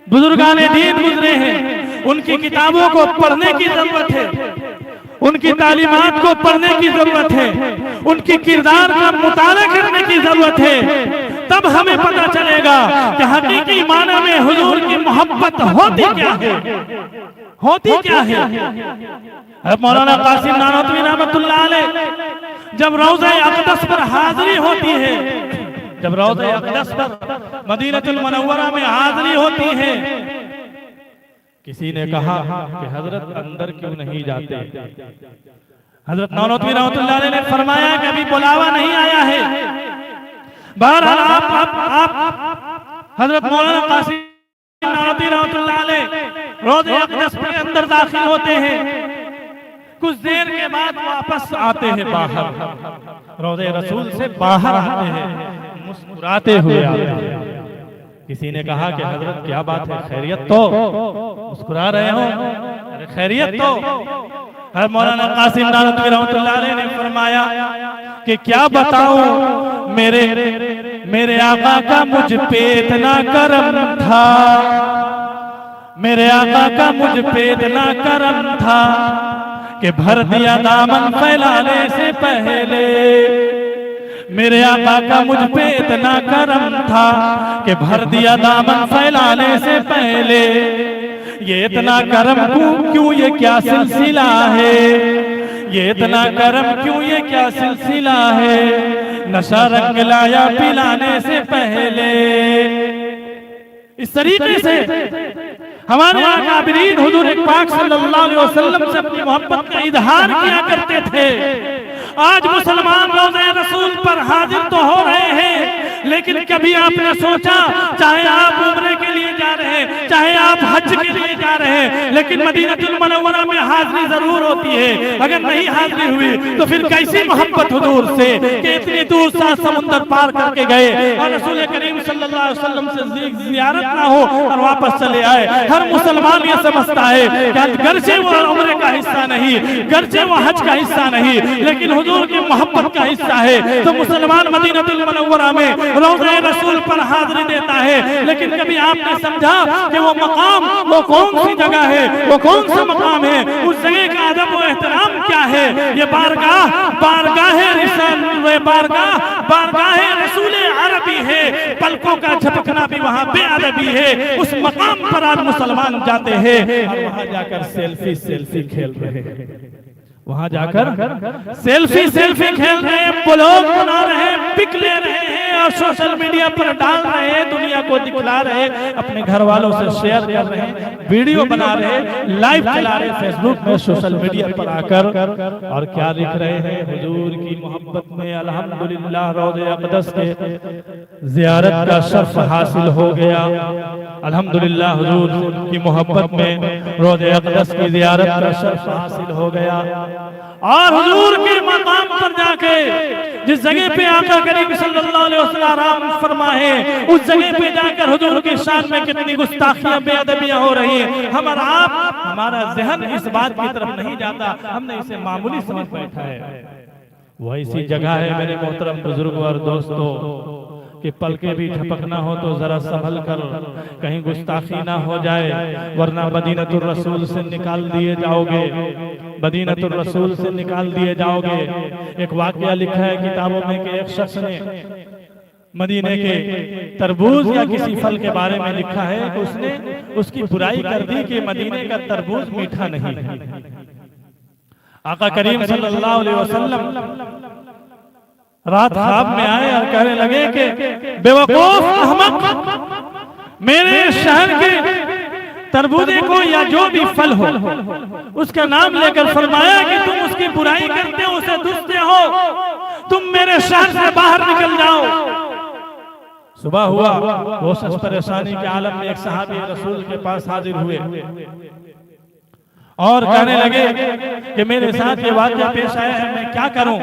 बुजुर्गाने दीन गुजरे हैं, उनकी किताबों को पढ़ने की जरूरत है, उनकी तालीमात को पढ़ने की जरूरत है, उनकी किरदार का मुताला करने की जरूरत है। तब हमें पता चलेगा कि हकीकी माना में हुजूर की मोहब्बत होती क्या है, होती क्या है। मौलाना कासिम नानोतवी रहमतुल्लाह अलैह जब रोज़ा अक़दस पर हाजिरी होती है, जब रोज़ा अक़दस पर मदीनतुल मुनव्वरा में हाजिरी होती है, किसी ने कहा कि हजरत अंदर क्यों नहीं जाते। हजरत नानोतवी रहमतुल्लाह अलैह ने फरमाया कि अभी बुलावा नहीं आया है। बहरहाल आप हजरत मौलाना कासिम नानोतवी रहमतुल्लाह अलैह रोज़े अक़दस के अंदर दाखिल होते हैं, कुछ देर के बाद वापस आते हैं बाहर, रोज़े रसूल से बाहर आते हैं, मुस्कुराते हुए आते हैं। किसी ने कहा कि हजरत क्या बात है, खैरियत तो? मुस्कुरा रहे हो? अरे खैरियत तो। मौलाना कासिम नानवी रहमतुल्लाह अलैह ने फरमाया कि क्या बताऊं मेरे आका का मुझ पे इतना करम था, मेरे आका का मुझ पे इतना करम था कि भर दिया दामन फैलाने से पहले। मेरे आका का मुझ पे इतना करम था कि भर दिया दामन फैलाने से पहले। ये इतना करम क्यों, ये क्या सिलसिला है, ये इतना करम क्यों, ये क्या सिलसिला है, नशा रंग लाया पिलाने से पहले। इस तरीके से हमारे आकाबिरीन हुजूर पाक सल्लल्लाहु अलैहि वसल्लम से अपनी मोहब्बत का इजहार किया करते थे। आज मुसलमान रोज़े रसूल पर हाजिर तो हो रहे हैं, लेकिन कभी आपने सोचा, चाहे आप उम्रे के लिए जा रहे हैं, चाहे आप हज के लिए जा रहे हैं, लेकिन मदीनतुल मुनव्वरा में हाजिरी जरूर होती है। अगर नहीं हाजिरी हुई तो फिर कैसी मोहब्बत हुजूर से कि इतनी दूर सात समुंदर पार करके गए और रसूल करीम सल्लल्लाहु अलैहि वसल्लम से जियारत ना हो और वापस चले आए। हर मुसलमान ये समझता है कि गर्चे वो उम्रे का हिस्सा नहीं, गर्चे वो हज का हिस्सा नहीं, लेकिन हुजूर की मोहब्बत का हिस्सा है। तो मुसलमान मदीनतुल मुनव्वरा में रोज़े रसूल पर हाजिरी देता है, लेकिन कभी आपने समझा कि वो मकाम, वो कौन सी जगह है, वो कौन सा मकाम है, उस जगह का अदब और एहतराम क्या है? ये बारगाह रसूल अरबी है, पलकों का झपकना भी वहाँ बेअदबी है। उस मकाम पर आज मुसलमान जाते हैं और वहाँ जाकर सेल्फी खेल रहे हैं, वहां जाकर सेल्फी खेल रहे हैं, ब्लॉग बना रहे हैं, पिक ले रहे हैं और सोशल मीडिया पर डाल रहे हैं, दुनिया को दिखला रहे हैं, अपने घर वालों से शेयर कर रहे हैं, वीडियो बना रहे हैं, लाइव चला रहे हैं फेसबुक में, सोशल मीडिया पर आकर। और क्या लिख रहे हैं? हुजूर की मोहब्बत में अल्हम्दुलिल्लाह रोज़े अक़दस के ज़ियारत का शर्फ हासिल हो गया। अल्हम्दुलिल्लाह हुजूर की मोहब्बत में रोज़े अक़दस की ज़ियारत का शर्फ हासिल हो गया। और हुजूर के मकाम पर जाके, जिस जगह पे आका करीम सल्लल्लाहु अलैहि वसल्लम आराम फरमाए, उस जगह पे जाकर हुजूर की शान में कितनी गुस्ताखियां बेअदबियां हो रही है। हमारा ज़हन इस बात की तरफ नहीं जाता, हमने इसे मामूली समझ बैठा है। वो ऐसी जगह है मेरे मोहतरम बुजुर्ग और दोस्तों कि पलके भी झपकना हो तो जरा संभल कर, कहीं गुस्ताखी ना हो जाए, वरना मदीनतुर रसूल से निकाल दिए जाओगे, मदीनतुर रसूल से निकाल दिए जाओगे। एक वाकया लिखा है किताबों में कि एक शख्स ने मदीने के तरबूज या किसी फल के बारे में लिखा है कि उसने उसकी बुराई कर दी कि मदीने का तरबूज मीठा नहीं है। आका करीम सल्लल्लाहु अलैहि वसल्लम रात ख्वाब में आए और कहने लगे कि बेवकूफ अहमक, मेरे शहर के तरबूजे को या जो भी फल हो उसका नाम लेकर फरमाया कि तुम उसकी बुराई करते हो, उसे दुसते हो, तुम मेरे शहर से बाहर निकल जाओ। सुबह हुआ, वो शख्स परेशानी के आलम में एक सहाबी रसूल के पास हाजिर हुए और कहने लगे कि मेरे साथ ये वाक़या पेश आया है, मैं क्या करूं?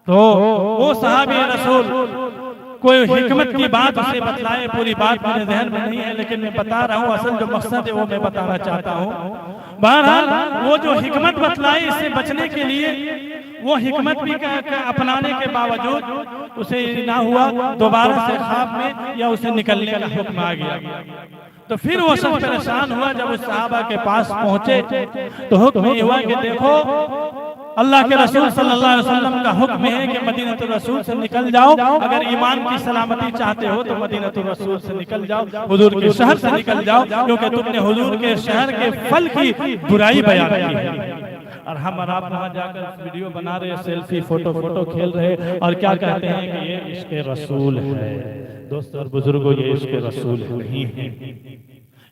तो वो सहाबी रसूल कोई हिकमत की बात उसे बतलाए, पूरी बात मेरे ज़हन में नहीं है, लेकिन मैं बता रहा हूँ, असल जो मकसद है वो मैं बताना चाहता हूँ। बहरहाल वो जो हिकमत बतलाई, इससे बचने के लिए वो हिकमत भी अपनाने के बावजूद उसे ना हुआ, दोबारा से ख्वाब में या उसे निकलने का हुक्म आ गया। तो फिर वो सब परेशान हुआ। जब उस सहाबा के पास पहुंचे तो हुक्म ये हुआ कि देखो, अल्लाह के रसूल सल्लल्लाहु अलैहि वसल्लम का हुक्म है कि मदीनतुर रसूल से निकल जाओ, अगर ईमान की सलामती चाहते हो तो मदीनतुर रसूल से निकल जाओ, हुजूर के शहर से निकल जाओ, क्योंकि तुमने हुजूर के शहर के फल की बुराई बयान की है। और हम और आप वहाँ जाकर वीडियो बना रहे, सेल्फी फोटो खेल रहे और क्या कहते हैं कि ये इश्क़े रसूल है। दोस्तों और बुजुर्गों, ये इश्क़े रसूल नहीं है।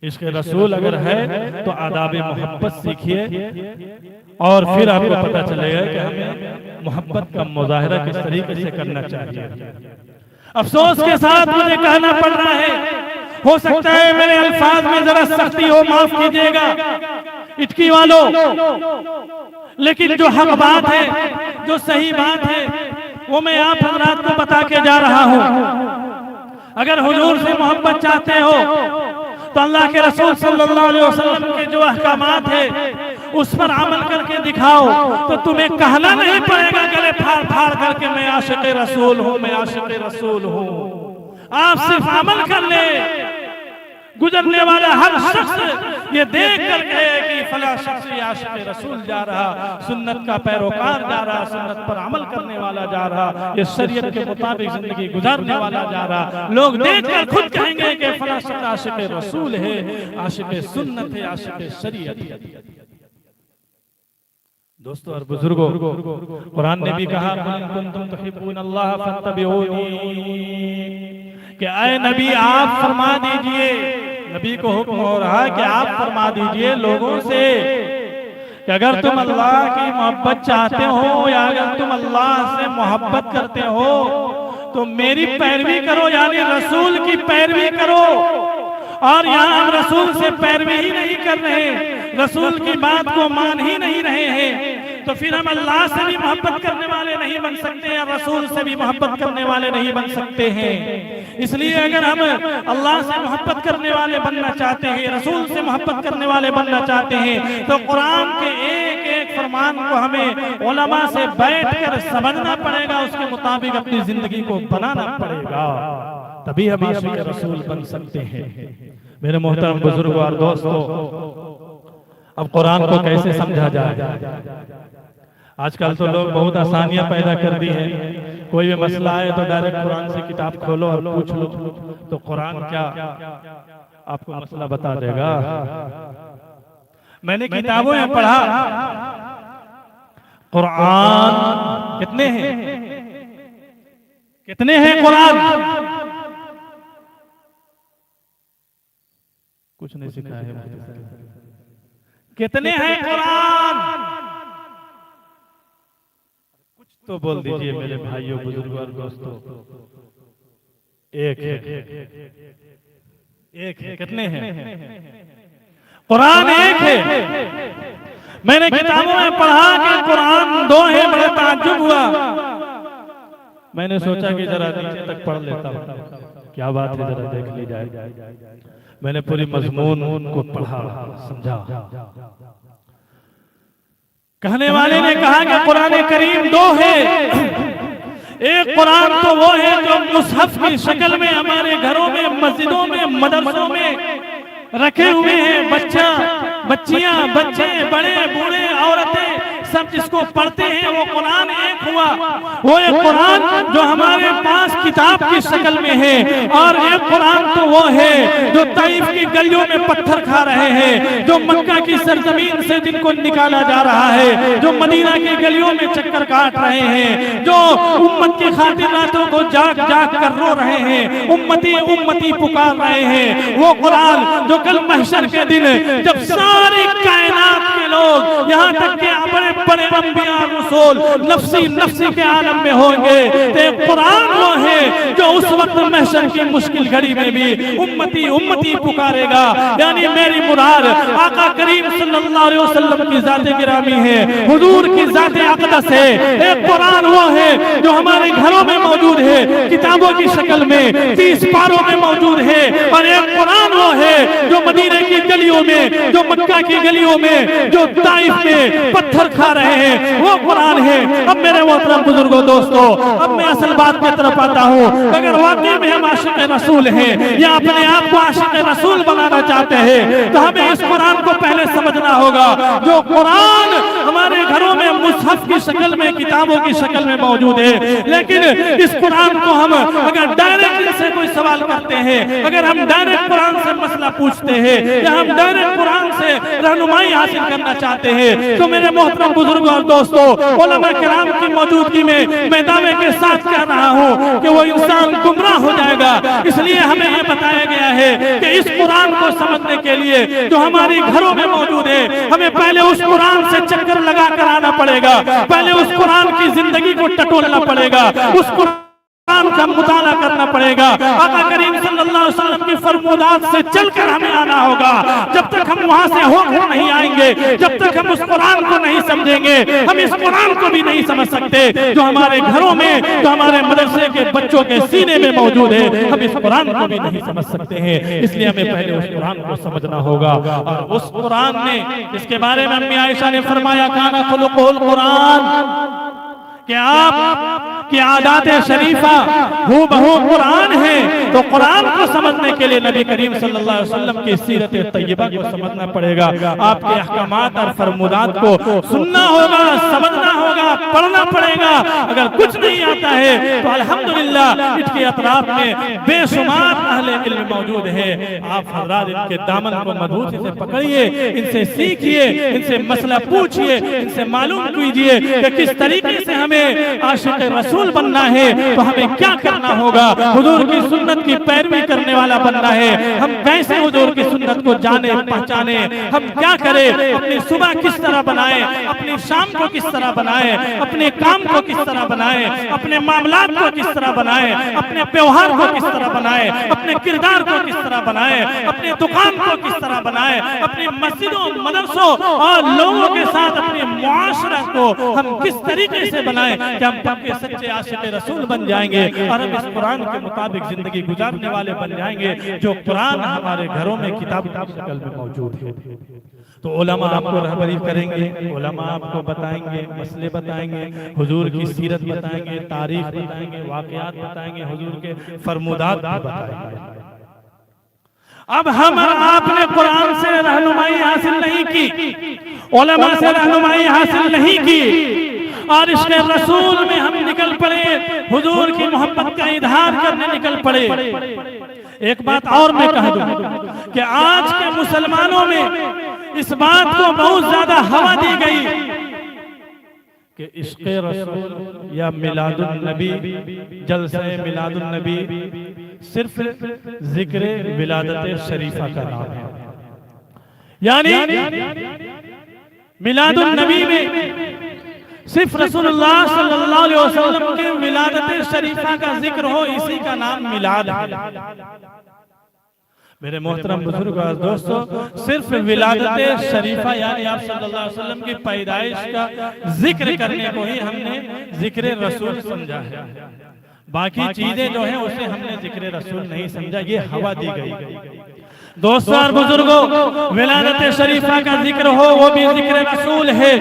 इश्क़े रसूल अगर है तो आदाब मोहब्बत सीखिए और फिर आपको पता चलेगा कि हमें मोहब्बत का मुज़ाहिरा किस तरीके से करना चाहिए। अफसोस के साथ मुझे कहना पड़ रहा है, हो सकता है मेरे अल्फाज में जरा सख्ती हो, माफ कीजिएगा इटकी वालों, लेकिन जो हक बात है, जो सही बात है, वो मैं आप हज़रात को बता के जा रहा हूँ। अगर हुजूर से मोहब्बत चाहते हो तो अल्लाह के रसूल सल्लल्लाहु अलैहि वसल्लम के जो अहकामात है उस पर अमल करके दिखाओ, तो तुम्हें कहना नहीं पड़ेगा गले फाड़ फाड़ करके मैं आशिक़ रसूल हूँ, मैं आशिक़ रसूल हूँ। आप सिर्फ अमल कर ले। गुजरने वाला हर शख्स ये देख कर कहे कि फला शख्स आशिक़ रसूल जा रहा, सुन्नत का पैरोकार जा रहा, सुन्नत पर अमल करने वाला जा रहा, ये शरीयत के मुताबिक जिंदगी गुजारने वाला जा रहा। लोग देख कर खुद कहेंगे कि फला शख्स आशिक़ रसूल है, आशिक़ सुन्नत है, आशिक़ शरीयत है। दोस्तों और बुजुर्गों, कुरान ने भी कहा कुंतुम तुहिब्बूनल्लाह फत्तबिऊनी, कि ऐ नबी आप फरमा दीजिए, नबी को हुक्म हो रहा है कि आप फरमा दीजिए लोगों से कि अगर तुम अल्लाह की मोहब्बत चाहते हो या अगर तुम अल्लाह से मोहब्बत करते हो तो मेरी पैरवी करो, यानी रसूल की पैरवी करो। और यहाँ हम रसूल से पैरवी ही नहीं कर रहे, रसूल की बात को मान ही नहीं रहे हैं, तो फिर हम अल्लाह से भी मोहब्बत करने वाले नहीं बन सकते या रसूल से भी मोहब्बत करने वाले नहीं बन सकते हैं। इसलिए अगर हम अल्लाह से मोहब्बत करने वाले बनना चाहते हैं, रसूल से मोहब्बत करने वाले बनना चाहते हैं, तो कुरान के एक एक फरमान को हमें उलमा से बैठकर समझना पड़ेगा, उसके मुताबिक अपनी जिंदगी को बनाना पड़ेगा, तभी हम आशिक़ रसूल बन सकते हैं। मेरे मोहतरम बुजुर्गों और दोस्तों, अब कुरान को कैसे समझा जाए? आजकल तो लोग बहुत आसानियां पैदा कर दी हैं। कोई भी मसला है तो डायरेक्ट कुरान से किताब खोलो और पूछ लो, तो कुरान क्या आपको मसला बता देगा। मैंने किताबों में पढ़ा कुरान कितने हैं, कितने हैं कुरान? कुछ नहीं सिखाया है। कितने हैं कुरान? कुछ तो बोल दीजिए मेरे भाइयों, बुजुर्गों और दोस्तों। एक है। कितने हैं? कुरान एक है। मैंने किताबों में पढ़ा कि कुरान दो है, बड़ा ताज्जुब हुआ। मैंने सोचा कि जरा नीचे तक पढ़ लेता हूँ, क्या बात है जरा देख ली जाए। मैंने पूरी मजमून को पढ़ा, समझा। कहने वाले ने कहा कि कुरान करीम दो है। एक कुरान तो वो है जो मुसहफ की शक्ल में हमारे घरों में, मस्जिदों में, मदरसों में रखे हुए हैं। बच्चा, बच्चियां, बच्चे, बड़े, बूढ़े, औरतें सब जिसको पढ़ते हैं वो कुरान एक हुआ। वो एक कुरान जो हमारे पास किताब की शक्ल में है, और एक कुरान तो वो है जो ताइफ की गलियों में पत्थर खा रहे हैं, जो मक्का की सरजमीन से जिनको निकाला जा रहा है, जो मदीना की गलियों में चक्कर काट रहे हैं, जो उम्मत की खातिर रातों को जाग जाग कर रो रहे हैं, उम्मती उम्मती पुकार रहे हैं। वो कुरान जो कल महशर के दिन जब सारी कायनात के लोग, यहाँ तक के बड़े बड़े अंबिया रसूल नफ्सी नफ्सी के आलम में होंगे, तो कुरान वो है जो उस वक्त महशर की मुश्किल घड़ी में भी उम्मती उम्मती पुकारेगा। यानी मेरी मुराद आका करीम सल्लल्लाहु अलैहि वसल्लम की जाते गिरामी है, हुजूर की जाते अक़दस है। एक कुरान वो है जो हमारे घरों में मौजूद है, किताबों की शक्ल में 30 पारों में मौजूद है, और एक कुरान वो है जो मदीने की गलियों में, जो मक्का की गलियों में, जो ताइफ में पत्थर खा रहे हैं, वो कुरान है। अब मेरे मोहतरम बुजुर्गों दोस्तों, अब मैं असल बात की तरफ आता हूँ। अगर वाकई में हम आशिक़ रसूल हैं या अपने आप को आशिक़ रसूल बनाना चाहते हैं, तो हमें इस कुरान को पहले समझना होगा। जो कुरान हमारे घरों में मुसहफ की शक्ल में, किताबों की शक्ल में मौजूद है, लेकिन इस कुरान को हम अगर डायरेक्ट से कोई सवाल करते हैं, अगर हम डायरेक्ट कुरान से मसला पूछते हैं या हम डायरेक्ट कुरान से रहनुमाई हासिल करना चाहते हैं, तो मेरे मोहतरम बुजुर्गों और दोस्तों, उलमा किराम की मौजूदगी में मैं दावे के साथ कह रहा हूँ कि वो इंसान गुमराह हो जाएगा। इसलिए हमें ये बताया गया है कि इस कुरान को समझने के लिए जो हमारी घरों में मौजूद है, हमें पहले उस कुरान से चक्कर लगा कर आना पड़ेगा, पहले उस कुरान की जिंदगी को टटोलना पड़ेगा, उस कुरान का मुताला करना पड़ेगा। आका करीम सल्लल्लाहु अलैहि वसल्लम की फरमात से चलकर हमें आना होगा। जब तक हम वहां से होकर नहीं आएंगे, जब तक हम उस कुरान को नहीं समझेंगे, हम इस कुरान को भी नहीं समझ सकते जो हमारे घरों में, जो हमारे मदरसे के बच्चों के सीने में मौजूद है। हम इस कुरान को भी नहीं समझ सकते हैं। इसलिए हमें पहले उस कुरान को समझना होगा। और उस कुरान ने, इसके बारे में अम्मी आयशा ने फरमाया, काना खुलुकुल कुरान, कि आप की आदात शरीफा हूबहू कुरान है। तो कुरान को समझने के लिए नबी करीम सल्लल्लाहु अलैहि वसल्लम की सीरत तैयबा को समझना पड़ेगा। आपके अहकामात और फरमुदात को सुनना होगा, समझना होगा, पढ़ना पड़ेगा। अगर कुछ नहीं आता है तो अल्हम्दुलिल्लाह इसके अतराफ में बेशुमार अहले इल्म मौजूद है। आप हज़रात इनके दामन को मजबूती से पकड़िए, इनसे सीखिए, इनसे मसला पूछिए, इनसे मालूम कीजिए कि किस तरीके से हमें आशिक रसूल बनना है, तो हमें क्या करना होगा। हुजूर की सुन्नत की पैरवी करने वाला बनना है। हम कैसे हुजूर की सुन्नत को जाने पहचाने, हम क्या करें, अपनी सुबह किस तरह बनाए, अपनी शाम को किस तरह बनाए, अपने काम को किस तरह बनाए, अपने मामलात को किस तरह बनाए, अपने व्यवहार को किस तरह बनाए, अपने किरदार को किस तरह बनाए, अपने दुकान को किस तरह बनाए, अपनी मस्जिदों, मदरसों और लोगों के साथ अपने मुआशरा को हम किस तरीके से बनाए कि हम पक्के सच्चे आशिक रसूल बन जाएंगे और हम इस कुरान के मुताबिक जिंदगी गुजारने वाले बन जाएंगे, जो कुरान हमारे घरों में किताब की शक्ल में मौजूद है। तो उलमा आपको रहबरी करेंगे, उलमा आपको बताएंगे, मसले बताएंगे, हुजूर की सीरत बताएंगे, तारीख बताएंगे, वाकयात बताएंगे, हुजूर के फरमुदात बताएंगे। अब हम आपने कुरान से रहनुमाई हासिल नहीं की, उलमा से रहनुमाई हासिल नहीं की और इसके रसूल में हम निकल पड़े, हुजूर की मोहब्बत का इजहार करने निकल पड़े। एक बात और मैं कह दूं कि आज के मुसलमानों में इस बात को बहुत ज्यादा हवा दी गई कि इश्क़े रसूल या मिलादुन नबी, जलसे मिलादुन नबी सिर्फ जिक्र विलादत शरीफा का नाम है। यानी मिलादुन नबी में सिर्फ रसूलुल्लाह सल्लल्लाहु अलैहि वसल्लम के विलादत शरीफा का जिक्र हो, इसी का नाम मिलाद है। मेरे मोहतरम बुजुर्ग और दोस्तों, सिर्फ विलादत शरीफा यानी आप सल्लल्लाहु अलैहि वसल्लम की पैदाइश का जिक्र करने को ही हमने जिक्र रसूल समझा है। बाकी चीजें जो है उसे हमने जिक्र रसूल नहीं समझा, ये हवा दी गई। दोस्तों और बुजुर्गों, विलादत शरीफा का जिक्र हो वो भी जिक्र रसूल है।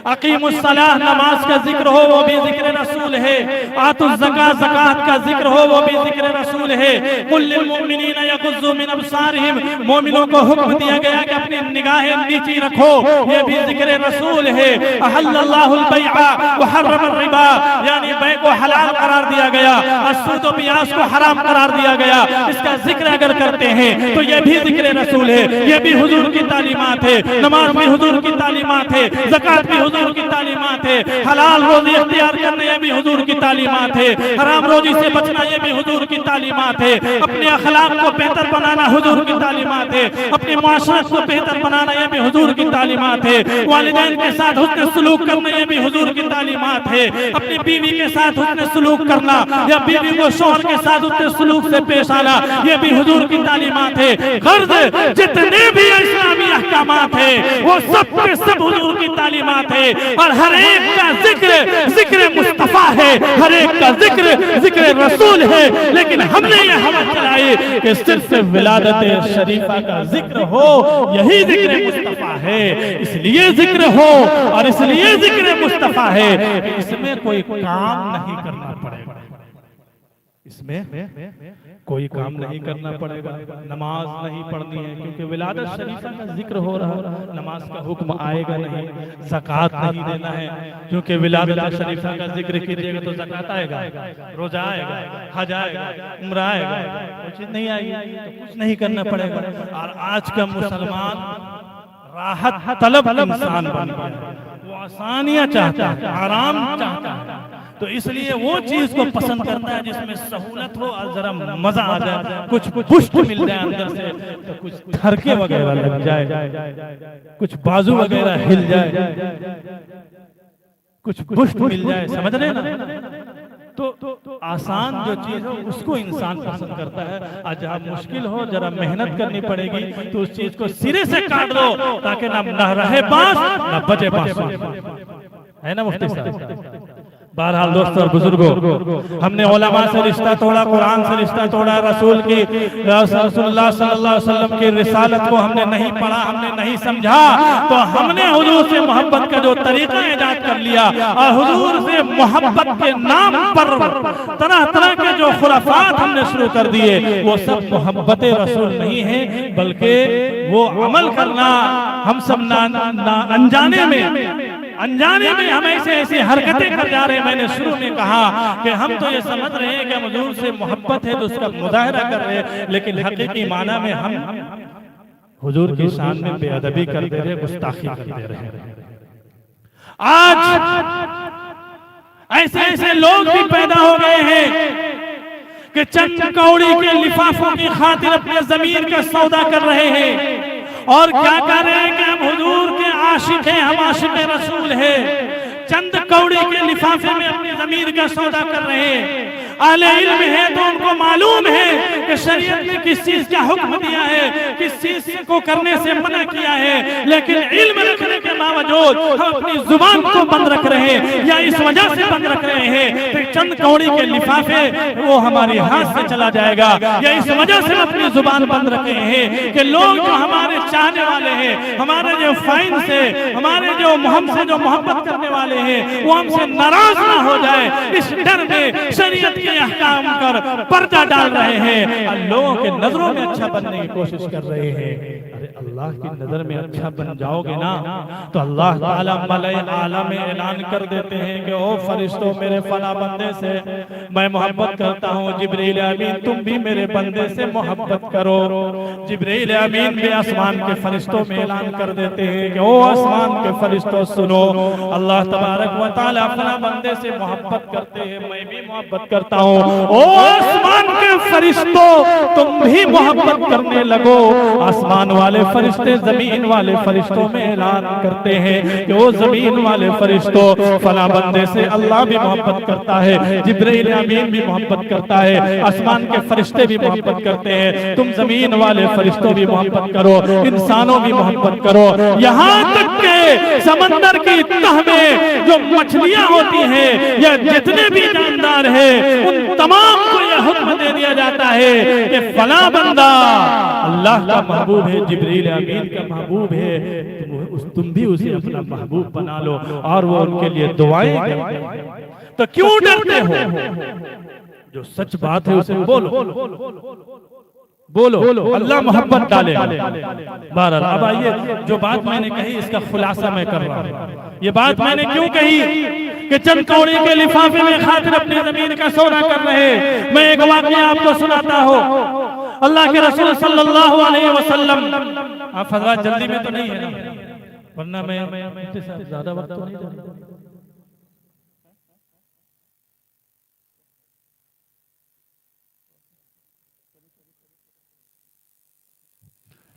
अकीमुस सलाह नमाज का जिक्र हो वो भी जिक्र रसूल है। आतुज़ ज़कात ज़कात का जिक्र हो वो भी जिक्र रसूल है। कुल लिल मुमिनीना यग़ुज़्ज़ू मिन अब्सारिहिम, मोमिनों को हुक्म दिया गया कि अपनी निगाहें नीची रखो, ये भी जिक्र रसूल है। अहल्लल्लाहुल बैअ व हर्रमर रिबा, यानी बै को हलाल करार दिया गया, सूद व बियास को हराम करार दिया गया। इसका जिक्र अगर करते हैं तो ये भी जिक्र रसूल है, ये भी हुजूर की तालीमात है। नमाज भी हुजूर की तालीमात है, ज़कात भी हुजूर की तालीमात है, हलाल रोजी इख्तियार करना ये भी हुजूर की तालीमात है, हराम रोजी से बचना ये भी हुजूर की तालीमात है, अपने अखलाक को बेहतर बनाना हुजूर की तालीमात है, अपने मुआशरत को बेहतर बनाना ये भी हुजूर की तालीमात है, वालिदैन के साथ हुस्न सलूक करना ये भी हुजूर की तालीमात है, अपनी बीवी के साथ हुस्न सलूक करना या बीवी को शौहर के साथ हुस्न सलूक से पेश आना ये भी हुजूर की तालीमात है। गर्ज जितने भी इस्लामी अहकामात है वो सब के सब हुजूर की तालीमात है और हर एक का जिक्र जिक्र मुस्तफा है, हर एक का जिक्र जिक्र रसूल है। लेकिन हमने ये हवा चलाई कि सिर्फ विलादत शरीफा का जिक्र हो, यही जिक्र मुस्तफा है, इसलिए जिक्र हो और इसलिए जिक्र मुस्तफा है। इसमें कोई काम नहीं करना पड़ेगा, इसमें कोई काम नहीं करना पड़ेगा, नमाज नहीं पढ़नी है क्योंकि विलादत शरीफा का जिक्र हो रहा है, नमाज का हुक्म आएगा नहीं, ज़कात नहीं देना है क्योंकि विलादत शरीफा का जिक्र कीजिएगा तो ज़कात आएगा, रोजा आएगा, हज आएगा, उम्रा आएगा, कुछ नहीं आएगी तो कुछ नहीं करना पड़ेगा। और आज का मुसलमान राहत तलब इंसान बन गया, वो आसानियां चाहता है, आराम चाहता है, तो इसलिए वो चीज को पसंद करता है जिसमें सहूलत हो और जरा मजा आ जाए, कुछ पुष्ट मिल जाए अंदर से, तो कुछ ठरके वगैरह लग जाए, कुछ बाजू वगैरह हिल जाए, कुछ पुष्ट मिल जाए, समझ रहे ना। तो आसान जो चीज हो उसको इंसान पसंद करता है, और जहाँ मुश्किल हो जरा मेहनत करनी पड़ेगी तो उस चीज को सिरे से काट दो ताकि ना रहे बांस ना बचे बांस, है ना मुफ्ती साहब। बहरहाल दोस्तों और बुजुर्गों, हमने उलमा से रिश्ता तोड़ा, कुरान से रिश्ता तोड़ा, रसूलुल्लाह सल्लल्लाहु अलैहि वसल्लम की रिसालत को हमने नहीं पढ़ा, हमने नहीं समझा, तो हमने हुजूर से मोहब्बत का जो तरीका ईजाद कर लिया और हुजूर से मोहब्बत के नाम पर तरह तरह के जो खुराफात हमने शुरू कर दिए, वो सब मोहब्बत रसूल नहीं है, बल्कि वो अमल करना हम सब अनजाने में हम ऐसे हरकतें कर जा रहे हैं। मैंने शुरू में कहा कि हम तो ये समझ रहे हैं कि हुजूर से मोहब्बत है तो उसका मुजाहरा कर रहे हैं, लेकिन हकीकी माना में हम हुजूर की शान में बेअदबी कर दे रहे, गुस्ताखी कर दे रहे हैं। आज ऐसे लोग भी पैदा हो गए हैं कि चंद कौड़ी के लिफाफों की खातिर अपने जमीन का सौदा कर रहे हैं, और क्या कर रहे हैं कि हम हुजूर के आशिक हैं, हम आशिक रसूल हैं, चंद कौड़ी के लिफाफे में अपनी जमीन का सौदा कर रहे हैं। अहले इल्म है तो उनको मालूम है कि शरीयत ने किस चीज का हुक्म दिया है, किस चीज को करने से मना किया है, लेकिन इल्म रखने के बावजूद हम अपनी जुबान को बंद रख रहे हैं, या इस वजह से बंद रख रहे हैं कि चंद कौड़ी के लिफाफे वो हमारे हाथ से चला जाएगा, या इस वजह से अपनी जुबान बंद रख रहे हैं कि लोग जो हमारे चाहने वाले हैं, हमारे जो फाइन से, हमारे जो हमसे जो मोहब्बत करने वाले हैं, वो हमसे नाराज ना हो जाए, इस डर में शरीयत के अहकाम कर पर्दा डाल रहे हैं, लोगों के नजरों में अच्छा बनने की कोशिश कर रहे हैं। अरे अल्लाह की नजर में अच्छा बन जाओगे ना तो अल्लाह ताला मलाए आला में ऐलान कर देते हैं कि ओ फरिश्तों, मेरे फला बंदे से मैं मोहब्बत करता हूँ, जिब्रील अमीन तुम भी मेरे बंदे से मोहब्बत करो। जिब्रील अमीन भी आसमान के फरिश्तों में ऐलान कर देते हैं कि ओ आसमान के फरिश्तों सुनो, अल्लाह तबारक व तआला अपना बंदे से मोहब्बत करते हैं, मैं भी मोहब्बत करता हूँ। ओ आसमान के फरिश्तों तुम भी मोहब्बत करने लगो। आसमान वाले फरिश्ते जमीन वाले फरिश्तों में ऐलान करते हैं कि वो जमीन वाले फरिश्तों फला बंदे से अल्लाह भी मोहब्बत करता है, जिब्रील अमीन भी मोहब्बत करता है, आसमान के फरिश्ते भी मोहब्बत करते हैं, तुम जमीन वाले फरिश्तों भी मोहब्बत करो, इंसानों भी मोहब्बत करो, यहाँ तक के समंदर की तह में जो मछलियां होती हैं या जितने भी जानदार हैं उन तमाम को यह हुक्म दे दिया जाता है कि फला बंदा अल्लाह का महबूब है, जिब्रील अमीन का महबूब है, तुम भी उसे अपना महबूब बना लो और वो उनके लिए दुआएं करें। तो क्यों डरते हो? जो सच बात है उसे बोलो, अल्लाह मोहब्बत डाले। बहरहाल अब आइए, जो बात मैंने कही इसका खुलासा मैं कर रहा हूँ। ये बात मैंने क्यों कही कि चंद कौड़ी के लिफाफे में खातिर अपनी जमीन का सौदा कर रहे। मैं एक वाकया आपको सुनाता हूँ। अल्लाह के रसूल सल्लल्लाहु अलैहि वसल्लम, आप हज़रात जल्दी में तो नहीं है ना, वरना मैं ज्यादा वक्त तो नहीं दूंगा।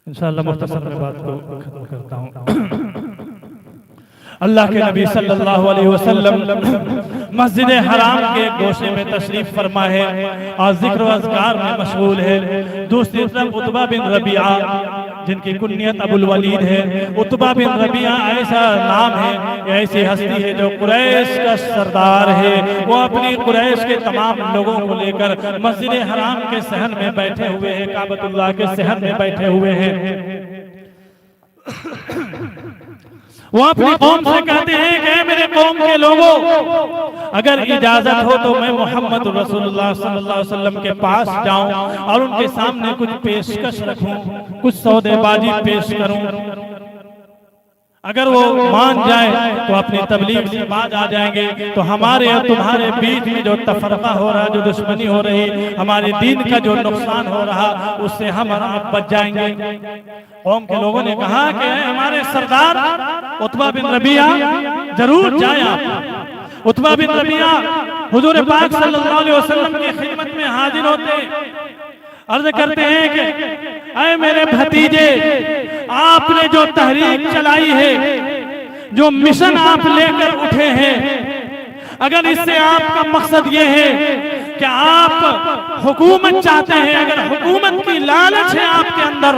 इंशाअल्लाह मुख्तसर में बात को खत्म करता हूँ। अल्लाह के नबी सल्लल्लाहु अलैहि वसल्लम मस्जिद हराम के गोशे में तशरीफ फरमा है और जिक्र व अज़कार में मशगूल है। दूसरी तरफ उतबा बिन रबिया, जिनकी कुन्नियत अबुल वलीद है, उतबा बिन रबिया ऐसा नाम है, ऐसी हस्ती है जो कुरैश का सरदार है। वो अपनी कुरैश के तमाम लोगों को लेकर मस्जिद हराम के सहन में बैठे हुए हैं, काबतुल्लाह के सहन में बैठे हुए हैं। वो अपनी कौम से कहते हैं कि मेरे कौम के लोगों, अगर इजाजत हो तो मैं मोहम्मद रसूलुल्लाह सल्लल्लाहु अलैहि वसल्लम के पास जाऊं और उनके सामने कुछ पेशकश रखूं, कुछ सौदेबाजी पेश करूं। अगर वो मान जाए तो अपनी तबलीग से बाज आ जाएंगे, तो हमारे और तुम्हारे बीच में जो तफरका हो रहा, जो दुश्मनी हो रही, हमारे दीन का जो नुकसान हो रहा, उससे हम आप बच जाएंगे। कौम के लोगों ने कहा कि हमारे सरदार उतबा बिन रबिया, जरूर जाए आप। उतबा बिन रबिया हुजूर पाक सल्लल्लाहु अलैहि वसल्लम की खिदमत में हाजिर होते, अर्ज करते हैं कि ऐ मेरे भतीजे, आपने जो तहरीक चलाई है, जो मिशन आप लेकर उठे हैं, अगर इससे आपका मकसद ये है कि आप हुकूमत चाहते हैं, अगर हुकूमत की लालच है आपके अंदर,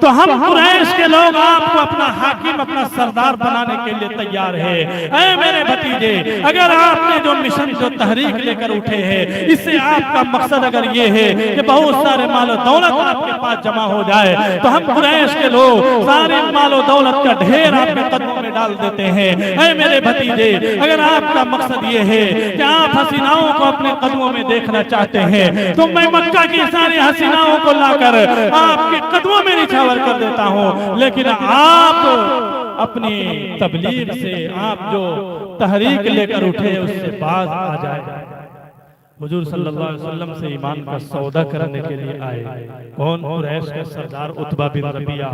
तो हम कुरैश के लोग आपको अपना हाकिम, अपना सरदार बनाने के लिए तैयार है। ऐ मेरे भतीजे, अगर आपने जो मिशन, जो तहरीक लेकर उठे हैं, इससे आपका मकसद अगर ये है कि बहुत सारे मालो दौलत आपके पास जमा हो जाए, तो हम कुरैश के लोग सारे मालो दौलत का ढेर आपके कदमों में डाल देते हैं। ऐ मेरे भतीजे, अगर आपका मकसद ये है कि आप हसीनाओं को अपने कदमों में देखना चाहते हैं, तो मैं मक्का की सारी हसीनाओं को लाकर आपके कदमों में निछावर कर देता हूं। लेकिन आप अपनी तबलीग से, आप जो तहरीक लेकर उठे उससे बाज आ जाए। हुजूर सल्लल्लाहु अलैहि वसल्लम से ईमान का सौदा करने के लिए आए। कौन? कुरैश के सरदार उतबा बिन रबिया,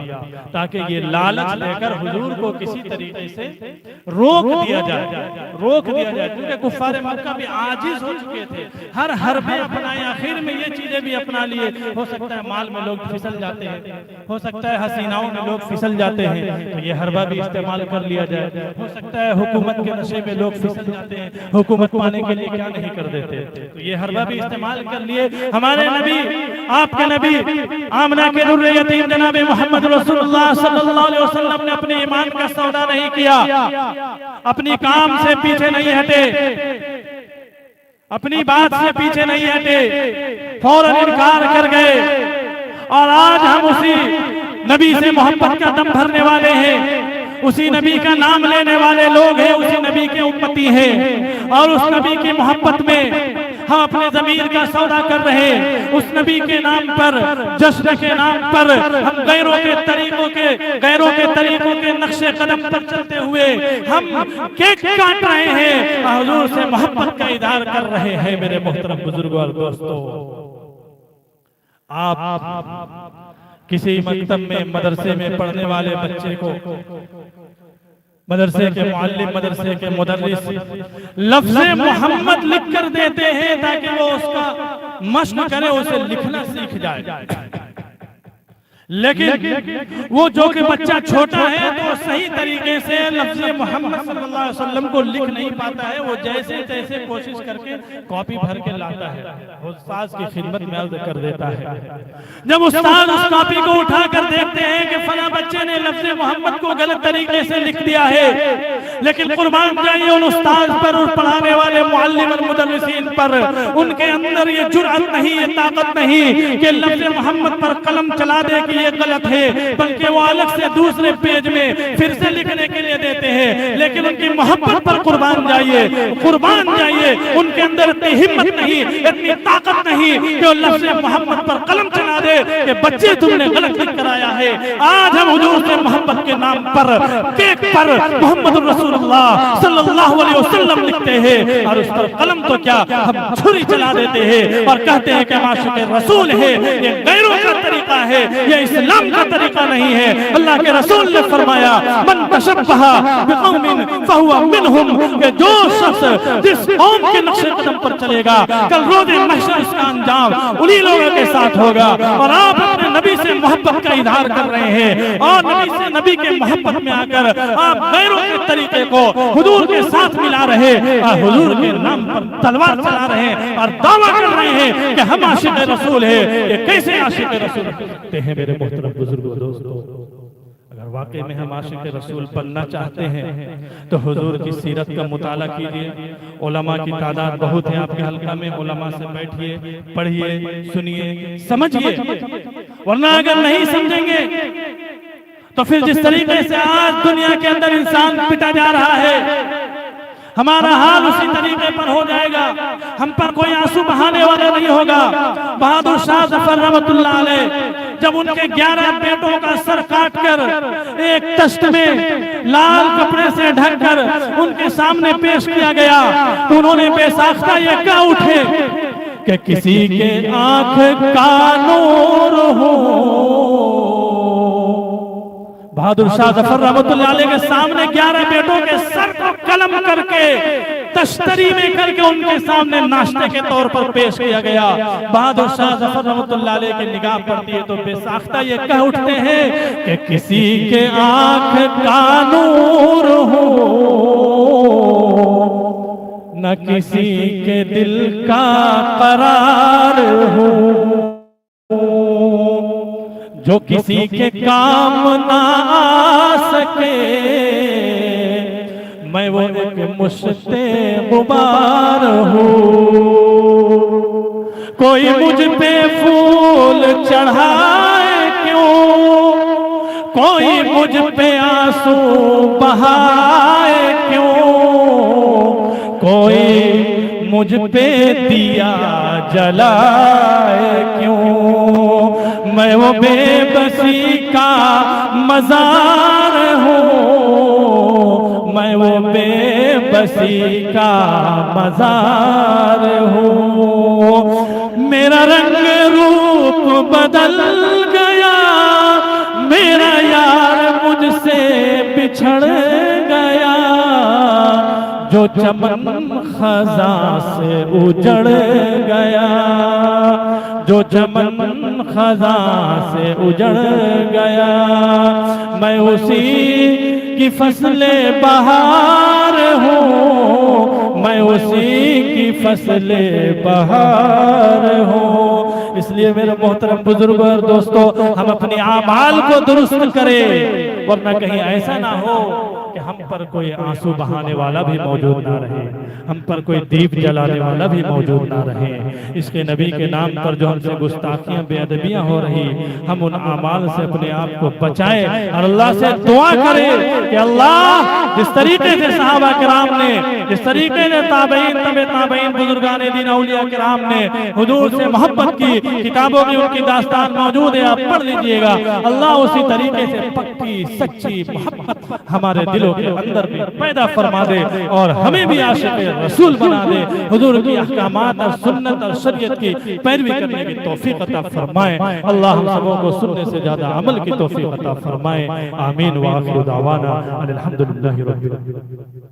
ताकि ये लालच लेकर हुजूर को किसी तरीके से रोक दिया जाए, क्योंकि कुफ्फार मक्का भी आजिज हो चुके थे, हर हरबे अपनाए, आखिर में ये चीजें भी अपना लिए। हो सकता है माल में लोग फिसल जाते हैं, हो सकता है हसीनाओं में लोग फिसल जाते हैं, तो ये हरबा भी इस्तेमाल कर लिया जाए। हो सकता है हुकूमत के नशे में लोग फिसल जाते हैं, हुकूमत पाने के लिए क्या नहीं कर देते, तो ये हरबा भी इस्तेमाल कर लिए। हमारे नबी, आपके नबी आमना के दुर्रे यतीम जनाब मोहम्मद रसूलुल्लाह सल्लल्लाहु अलैहि वसल्लम ने अपने ईमान का सौदा नहीं किया, अपनी काम से पीछे नहीं हटे, अपनी बात से पीछे नहीं हटे, फौरन इनकार कर गए। और आज हम उसी नबी से मोहब्बत का दम भरने वाले हैं, उसी नबी का नाम लेने वाले लोग हैं, उसी नबी के उम्मती हैं, और उस नबी की मोहब्बत में हम अपने ज़मीर का सौदा कर रहे हैं। उस नबी के नाम पर, जश्न के नाम पर हम गैरों के तरीकों के नक्शे कदम पर चलते हुए हम केक काट रहे हैं, हुजूर से मोहब्बत का इज़हार कर रहे हैं। मेरे मोहतरम बुजुर्गों और दोस्तों, आप किसी मकतब में, मदरसे में पढ़ने वाले बच्चे को मदरसे के मुअल्लिम, मदरसे के मुदर्रिस लफ्ज़े मोहम्मद लिख कर देते हैं ताकि वो उसका मश्क करे, उसे लिखना सीख जाए। लेकिन वो जो कि बच्चा छोटा है तो सही तरीके से लफ्ज़े मोहम्मद सल्लल्लाहु अलैहि वसल्लम को लिख नहीं पाता है, वो जैसे तैसे कोशिश करके कॉपी भर के लाता है, उस्ताद की खिदमत में अर्ज कर देता है। जब उस्ताद उस कॉपी को उठा कर देखते हैं कि फला बच्चे ने लफ्ज़े मोहम्मद को गलत तरीके से लिख दिया है, लेकिन कुर्बान जाइए उन उस्ताद पर, उस पढ़ाने वाले मुअल्लिम और मुदर्रिसीन पर, उनके अंदर ये जुर्अत नहीं, ये ताकत नहीं कि लफ्ज़े मोहम्मद पर कलम चला दे कि ये गलत है, बल्कि वो अलग से दूसरे पेज में फिर से लिखने के लिए देते हैं। लेकिन उनकी मोहब्बत पर कुर्बान जाइए, उनके अंदर इतनी हिम्मत नहीं, इतनी ताकत नहीं कि वो लफ्ज़े मोहम्मद पर कलम चला दे कि बच्चे तुमने गलत लिख कर आया है। आज हम हुजूर से मोहब्बत के नाम पर केक पर मोहम्मद रसूलुल्लाह सल्लल्लाहु अलैहि वसल्लम लिखते हैं, और उस पर कलम तो क्या, हम छुरी चला देते हैं और कहते हैं कि माशिक़ रसूल है। ये गैरों का तरीका है, ये इस्लाम का तरीका नहीं है। अल्लाह के रसूल ने फरमाया, मन तशब्बहा बिक़ौमिन फहुवा मिनहुम, कि जो शख्स जिस कौम के नक्शे कदम पर चलेगा, कल रोज़े महशर उसका अंजाम उन्हीं लोगों के साथ होगा। और आप अपने नबी से मोहब्बत का इज़हार कर रहे हैं, और नबी से, नबी के मोहब्बत में आकर आप गैरों के तरीके को हुजूर के साथ मिला रहे, और हुजूर के नाम पर तलवार चला रहे हैं और दावा कर रहे हैं कि हम आशिक़ रसूल है। ये कैसे आशिक़ रसूल कहते हैं? मेरे मोहतरम बुजुर्गों दोस्तों, अगर वाकई में हम आशिक़ रसूल बनना चाहते हैं तो हुजूर की सीरत का मुताला कीजिए। उलमा की तादाद बहुत है आपके हल्का में, उलमा से बैठिए, पढ़िए, सुनिए, समझिए, वरना अगर नहीं समझेंगे तो फिर जिस तरीके से आज दुनिया के अंदर इंसान पिटा जा रहा है, हमारा हाल उसी तरीके पर हो जाएगा। हम पर कोई आंसू बहाने वाला नहीं होगा। बहादुर शाह जफर रहमतुल्लाह अलैह जब उनके 11 बेटों का सर काटकर एक तश्त में लाल कपड़े से ढककर उनके सामने पेश किया गया, तो उन्होंने बेसाख्ता ये कह उठे कि किसी के आंख का नूर हो। बहादुर शाह जफर रहमतुल्लाह अलैह के सामने 11 बेटों के सर को कलम करके तश्तरी में करके उनके सामने नाश्ते के तौर पर पेश किया गया। बहादुर शाह जफर रहमतुल्लाह अलैह की निगाह पड़ती है तो बेसाख्ता ये कह उठते हैं कि किसी के आंख का नूर हो, न किसी के दिल का करार हूँ, जो किसी के काम ना आ सके, मैं वो एक मुश्ते गुबार हूँ। कोई मुझ पे फूल चढ़ाए क्यों, कोई मुझ पे आंसू बहाए क्यों, कोई मुझ पे दिया जलाए क्यों, मैं वो बेबसी का मजार हूँ, मैं वो बेबसी का मजार हूँ। मेरा रंग रूप बदल गया, मेरा यार मुझसे बिछड़ गया, जो चमन खजा से उजड़ गया, जो चमन खजा से उजड़ गया, मैं उसी की फसले बहार हूँ, मैं उसी की फसले बहार हूँ। इसलिए मेरे मोहतरम बुजुर्ग और दोस्तों, हम अपने आमाल को दुरुस्त करें, वरना कहीं ऐसा ना हो कि हम पर कोई आंसू बहाने वाला भी मौजूद ना रहे, हम पर कोई दीप जलाने वाला भी मौजूद ना रहे। इसके नबी के नाम पर जो हमसे गुस्ताखियां बेअदबियां हो रही, हम उन आमाल से अपने आप को बचाएं और अल्लाह से दुआ करें कि अल्लाह जिस तरीके से सहाबा किराम ने, जिस तरीके से ताबईन तबे ताबईन बुजुर्गान दीन औलिया किराम ने हुजूर से मोहब्बत की, किताबों में उनकी दास्तान मौजूद है, आप पढ़ लीजिएगा। अल्लाह उसी तरीके से पक्की सच्ची मोहब्बत हमारे दिलों के अंदर भी पैदा फरमा दे और हमें भी आशिक रसूल बना दे, हुजूर की अहकामात और सुन्नत और शरीयत की पैरवी करने की तौफीक अता फरमाए। अल्लाह हम सबों को सुनने से ज्यादा अमल की तौफीक अता फरमाए। आमीन व आखिर दावाना अनिल हम्दुलिल्लाहि रब्बिल आलमीन।